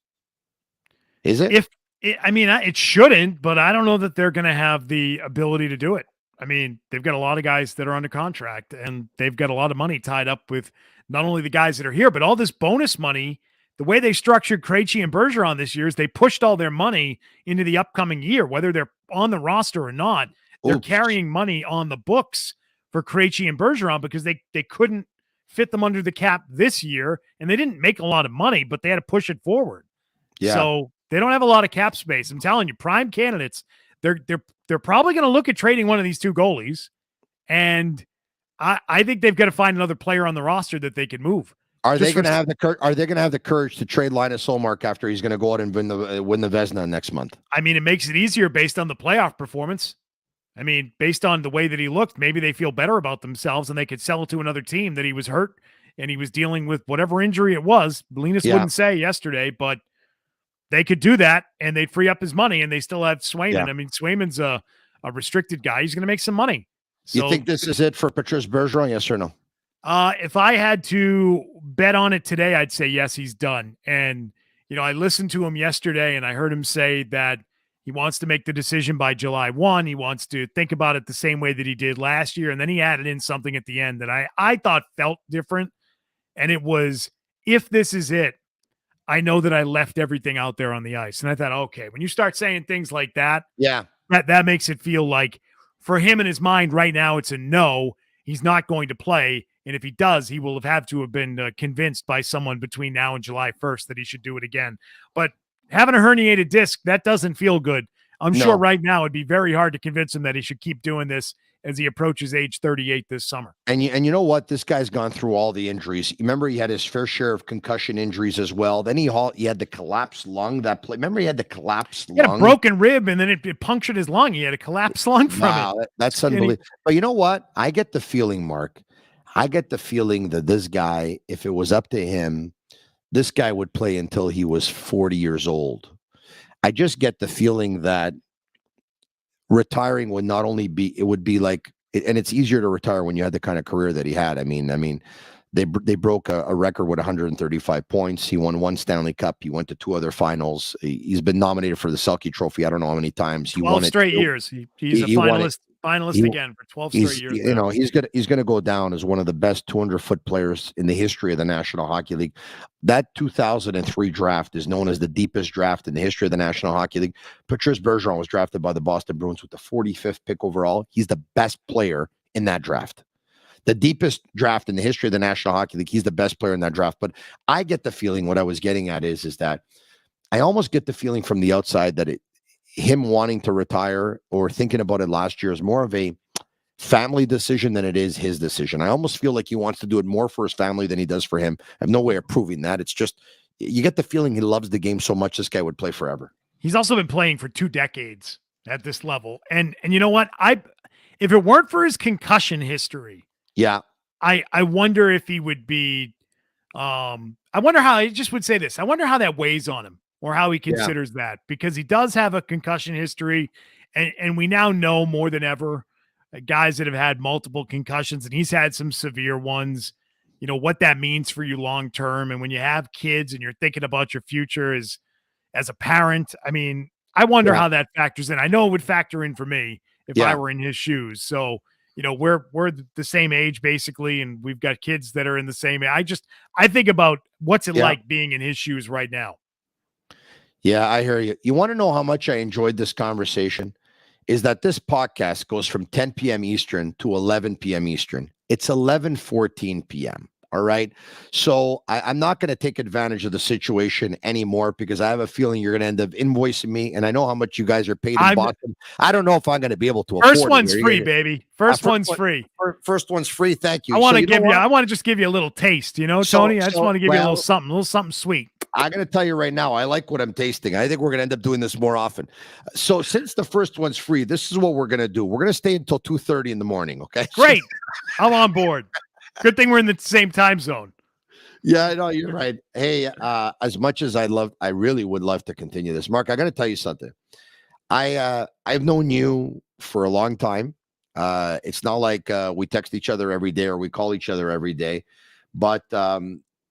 Is it? It shouldn't, but I don't know that they're going to have the ability to do it. I mean, they've got a lot of guys that are under contract, and they've got a lot of money tied up with not only the guys that are here, but all this bonus money. The way they structured Krejci and Bergeron this year is they pushed all their money into the upcoming year, whether they're on the roster or not. They're carrying money on the books for Krejci and Bergeron because they couldn't fit them under the cap this year, and they didn't make a lot of money, but they had to push it forward. Yeah. So they don't have a lot of cap space. I'm telling you, prime candidates. They're probably going to look at trading one of these 2 goalies, and I think they've got to find another player on the roster that they can move. Are they going to have the courage to trade Linus Ullmark after he's going to go out and win the Vezina next month? I mean, it makes it easier based on the playoff performance. I mean, based on the way that he looked, maybe they feel better about themselves and they could sell it to another team that he was hurt and he was dealing with whatever injury it was. Linus wouldn't say yesterday, but they could do that, and they'd free up his money, and they still have Swayman. Yeah. I mean, Swayman's a restricted guy. He's going to make some money. So, you think this is it for Patrice Bergeron, yes or no? If I had to bet on it today, I'd say yes, he's done. And, I listened to him yesterday, and I heard him say that he wants to make the decision by July 1. He wants to think about it the same way that he did last year. And then he added in something at the end that I thought felt different, and it was, if this is it, I know that I left everything out there on the ice. And I thought, okay, when you start saying things like that, that makes it feel like for him in his mind right now, it's a no, he's not going to play. And if he does, he will have to have been convinced by someone between now and July 1st that he should do it again. But having a herniated disc, that doesn't feel good. I'm sure right now it'd be very hard to convince him that he should keep doing this as he approaches age 38 this summer. And you know what? This guy's gone through all the injuries. Remember, he had his fair share of concussion injuries as well. Then he had the collapsed lung. Remember, he had the collapsed lung. He had a broken rib, and then it punctured his lung. He had a collapsed lung from it. That's unbelievable. But you know what? I get the feeling, Mark. That this guy, if it was up to him, this guy would play until he was 40 years old. I just get the feeling that retiring would not only be, it would be like, and it's easier to retire when you had the kind of career that he had. I mean, they broke a record with 135 points. He won 1 Stanley Cup. He went to 2 other finals. He's been nominated for the Selke Trophy. I don't know how many times. He 12 won straight years. He's a finalist again for 12 straight years. He's gonna go down as one of the best 200-foot players in the history of the National Hockey League. That 2003 draft is known as the deepest draft in the history of the National Hockey League. Patrice Bergeron was drafted by the Boston Bruins with the 45th pick overall. He's the best player in that draft. The deepest draft in the history of the National Hockey League. He's the best player in that draft. But I get the feeling, what I was getting at is that I almost get the feeling from the outside that him wanting to retire or thinking about it last year is more of a family decision than it is his decision. I almost feel like he wants to do it more for his family than he does for him. I have no way of proving that. It's just, you get the feeling he loves the game so much this guy would play forever. He's also been playing for 2 decades at this level. And you know what? if it weren't for his concussion history, Yeah. I wonder if he would be, I wonder how, I just would say this. I wonder how that weighs on him or how he considers that, because he does have a concussion history, and we now know more than ever guys that have had multiple concussions, and he's had some severe ones, you know, what that means for you long-term. And when you have kids and you're thinking about your future as a parent, I mean, I wonder how that factors in. I know it would factor in for me if I were in his shoes. So, you know, we're the same age basically, and we've got kids that are in the same age. I think about what's it like being in his shoes right now. Yeah, I hear you. You want to know how much I enjoyed this conversation? Is that this podcast goes from 10 p.m. Eastern to 11 p.m. Eastern. It's 11:14 p.m. All right. So I'm not going to take advantage of the situation anymore, because I have a feeling you're going to end up invoicing me. And I know how much you guys are paid in Boston. I don't know if I'm going to be able to afford it. First one's free, baby. First one's free. First one's free. Thank you. I want to just give you a little taste, you know, Tony. I just want to give you a little something sweet. I'm going to tell you right now, I like what I'm tasting. I think we're going to end up doing this more often. So since the first one's free, this is what we're going to do. We're going to stay until 2:30 in the morning. Okay. Great. I'm on board. Good thing we're in the same time zone. Yeah, no, you're right. Hey, as much as I really would love to continue this, Mark, I got to tell you something. I've known you for a long time. It's not like we text each other every day or we call each other every day, but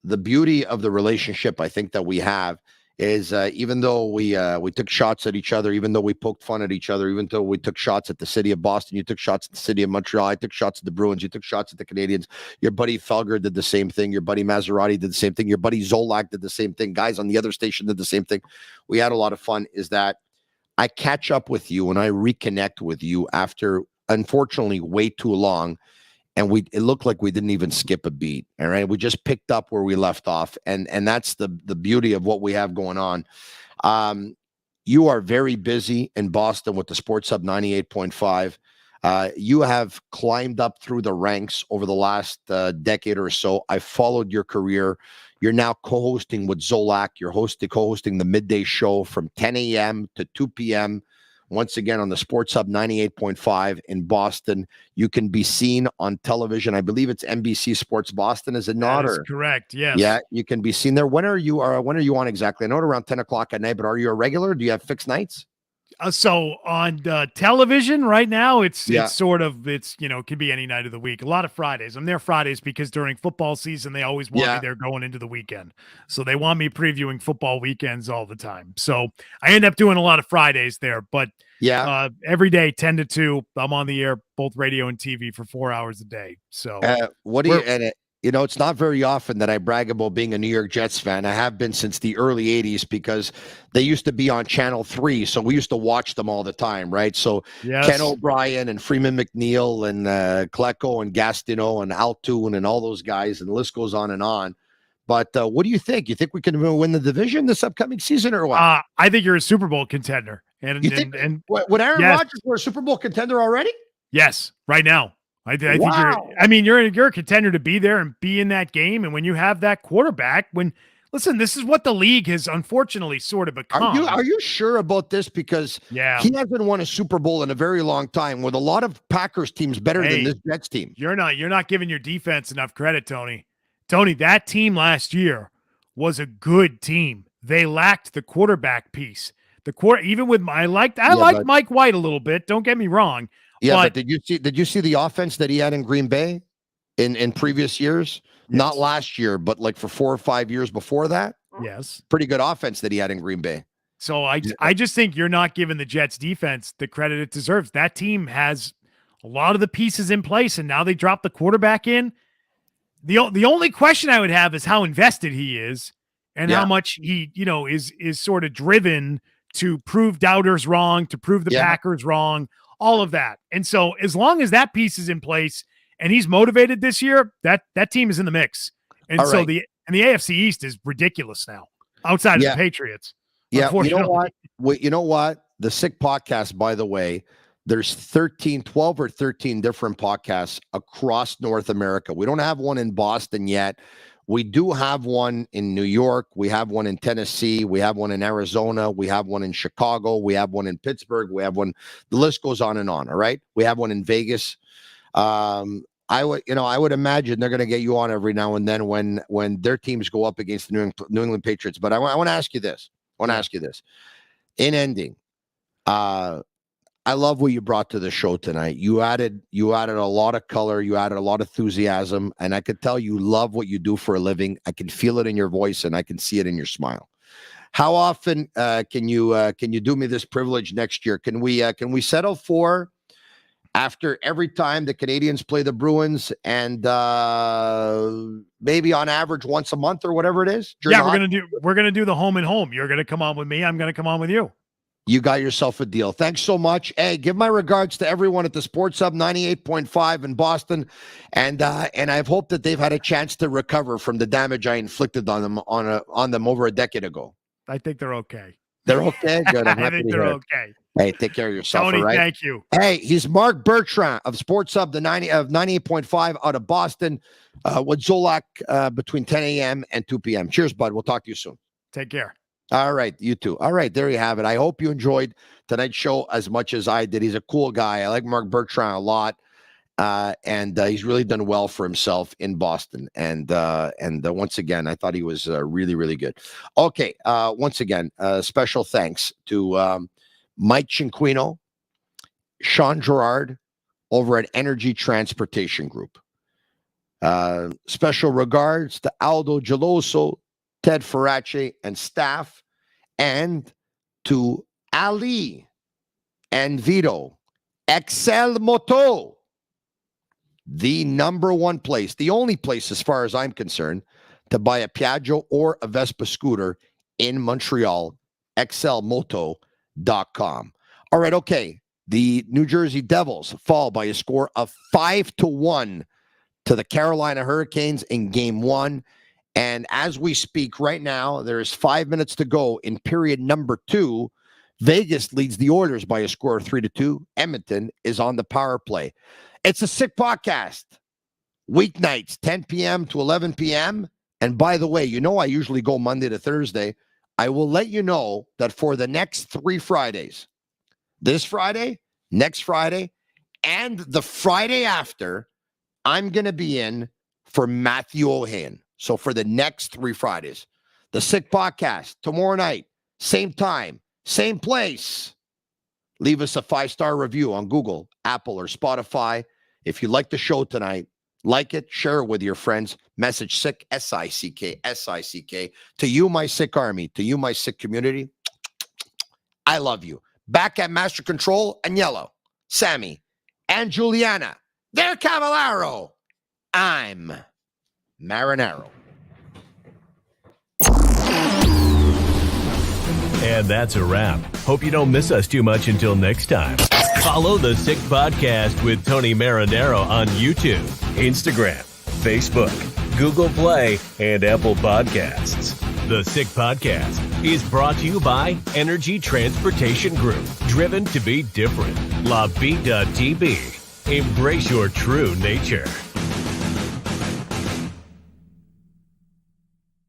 the beauty of the relationship I think that we have is even though we took shots at each other, even though we poked fun at each other, even though we took shots at the city of Boston, you took shots at the city of Montreal, I took shots at the Bruins, you took shots at the Canadians, your buddy Felger did the same thing, your buddy Maserati did the same thing, your buddy Zolak did the same thing, guys on the other station did the same thing. We had a lot of fun. Is that I catch up with you and I reconnect with you after, unfortunately, way too long. And it looked like we didn't even skip a beat. All right. We just picked up where we left off. And that's the beauty of what we have going on. You are very busy in Boston with the Sports Hub 98.5. You have climbed up through the ranks over the last decade or so. I followed your career. You're now co-hosting with Zolak. You're co-hosting the midday show from 10 a.m. to 2 p.m. Once again, on the Sports Hub 98.5 in Boston. You can be seen on television. I believe it's NBC Sports Boston, is it not? That is correct, yes. Yeah, you can be seen there. When are you on exactly? I know it's around 10 o'clock at night, but are you a regular? Do you have fixed nights? So on television right now, it's you know, it could be any night of the week. A lot of Fridays. I'm there Fridays because during football season, they always want me there going into the weekend. So they want me previewing football weekends all the time. So I end up doing a lot of Fridays there, but every day, 10 to 2, I'm on the air, both radio and TV for 4 hours a day. So you know, it's not very often that I brag about being a New York Jets fan. I have been since the early 80s because they used to be on Channel 3. So we used to watch them all the time, right? So Ken O'Brien and Freeman McNeil and Klecko and Gastineau and Altoon and all those guys, and the list goes on and on. But what do you think? You think we can win the division this upcoming season or what? I think you're a Super Bowl contender. And you think would Aaron Rodgers were a Super Bowl contender already? Yes, right now. I think you're a contender to be there and be in that game. And when you have that quarterback, listen, this is what the league has unfortunately sort of become. Are you sure about this? Because he hasn't won a Super Bowl in a very long time with a lot of Packers teams better than this Jets team. You're not giving your defense enough credit, Tony. Tony, that team last year was a good team. They lacked the quarterback piece. Even with I liked Mike White a little bit. Don't get me wrong. Yeah, but did you see the offense that he had in Green Bay in previous years? Yes. Not last year, but like for 4 or 5 years before that? Yes. Pretty good offense that he had in Green Bay. So I just think you're not giving the Jets defense the credit it deserves. That team has a lot of the pieces in place, and now they drop the quarterback in. The only question I would have is how invested he is and how much he, you know, is sort of driven to prove doubters wrong, to prove the Packers wrong, all of that. And so as long as that piece is in place and he's motivated this year, that team is in the mix. And so the AFC East is ridiculous now outside of the Patriots. Yeah. You know what? The Sick Podcast, by the way, there's 12 or 13 different podcasts across North America. We don't have one in Boston yet. We do have one in New York. We have one in Tennessee. We have one in Arizona. We have one in Chicago. We have one in Pittsburgh. We have one. The list goes on and on. All right. We have one in Vegas. I would imagine they're going to get you on every now and then when their teams go up against the New England Patriots. But I want to ask you this. In ending, I love what you brought to the show tonight. You added a lot of color. You added a lot of enthusiasm, and I could tell you love what you do for a living. I can feel it in your voice, and I can see it in your smile. How often can you do me this privilege next year? Can we settle for after every time the Canadians play the Bruins, and maybe on average once a month or whatever it is? Yeah, we're gonna do the home and home. You're gonna come on with me. I'm gonna come on with you. You got yourself a deal. Thanks so much. Hey, give my regards to everyone at the Sports Hub 98.5 in Boston, and I hope that they've had a chance to recover from the damage I inflicted on them over a decade ago. I think they're okay. They're okay. Good. I think they're okay. Hey, take care of yourself. Tony, all right? Thank you. Hey, he's Marc Bertrand of Sports Hub, the 98.5 out of Boston, with Zolak between 10 a.m. and 2 p.m. Cheers, bud. We'll talk to you soon. Take care. All right, you too. All right, there you have it. I hope you enjoyed tonight's show as much as I did. He's a cool guy. I like Marc Bertrand a lot, and he's really done well for himself in Boston. And once again, I thought he was really, really good. Okay, once again, special thanks to Mike Cinquino, Sean Gerard over at Energy Transportation Group. Special regards to Aldo Geloso, Ted Farace and staff, and to Ali and Vito, Excel Moto, the number one place, the only place as far as I'm concerned, to buy a Piaggio or a Vespa scooter in Montreal, excelmoto.com. All right, okay. The New Jersey Devils fall by a score of 5-1 to the Carolina Hurricanes in Game 1. And as we speak right now, there's 5 minutes to go in period number 2. Vegas leads the Oilers by a score of 3-2. Edmonton is on the power play. It's a sick podcast. Weeknights, 10 p.m. to 11 p.m. And by the way, I usually go Monday to Thursday. I will let you know that for the next 3 Fridays, this Friday, next Friday, and the Friday after, I'm going to be in for Matthew O'Hain. So for the next 3 Fridays, the Sick Podcast, tomorrow night, same time, same place. Leave us a 5-star review on Google, Apple, or Spotify. If you like the show tonight, like it, share it with your friends. Message SICK, SICK, SICK. To you, my Sick Army, to you, my Sick community, I love you. Back at Master Control, Agnello, Sammy, and Juliana. They're Cavallaro. I'm Marinaro. And that's a wrap. Hope you don't miss us too much until next time. Follow the Sick Podcast with Tony Marinaro on YouTube, Instagram, Facebook, Google Play, and Apple Podcasts. The Sick Podcast is brought to you by Energy Transportation Group. Driven to be different. La Vida Tibi. Embrace your true nature.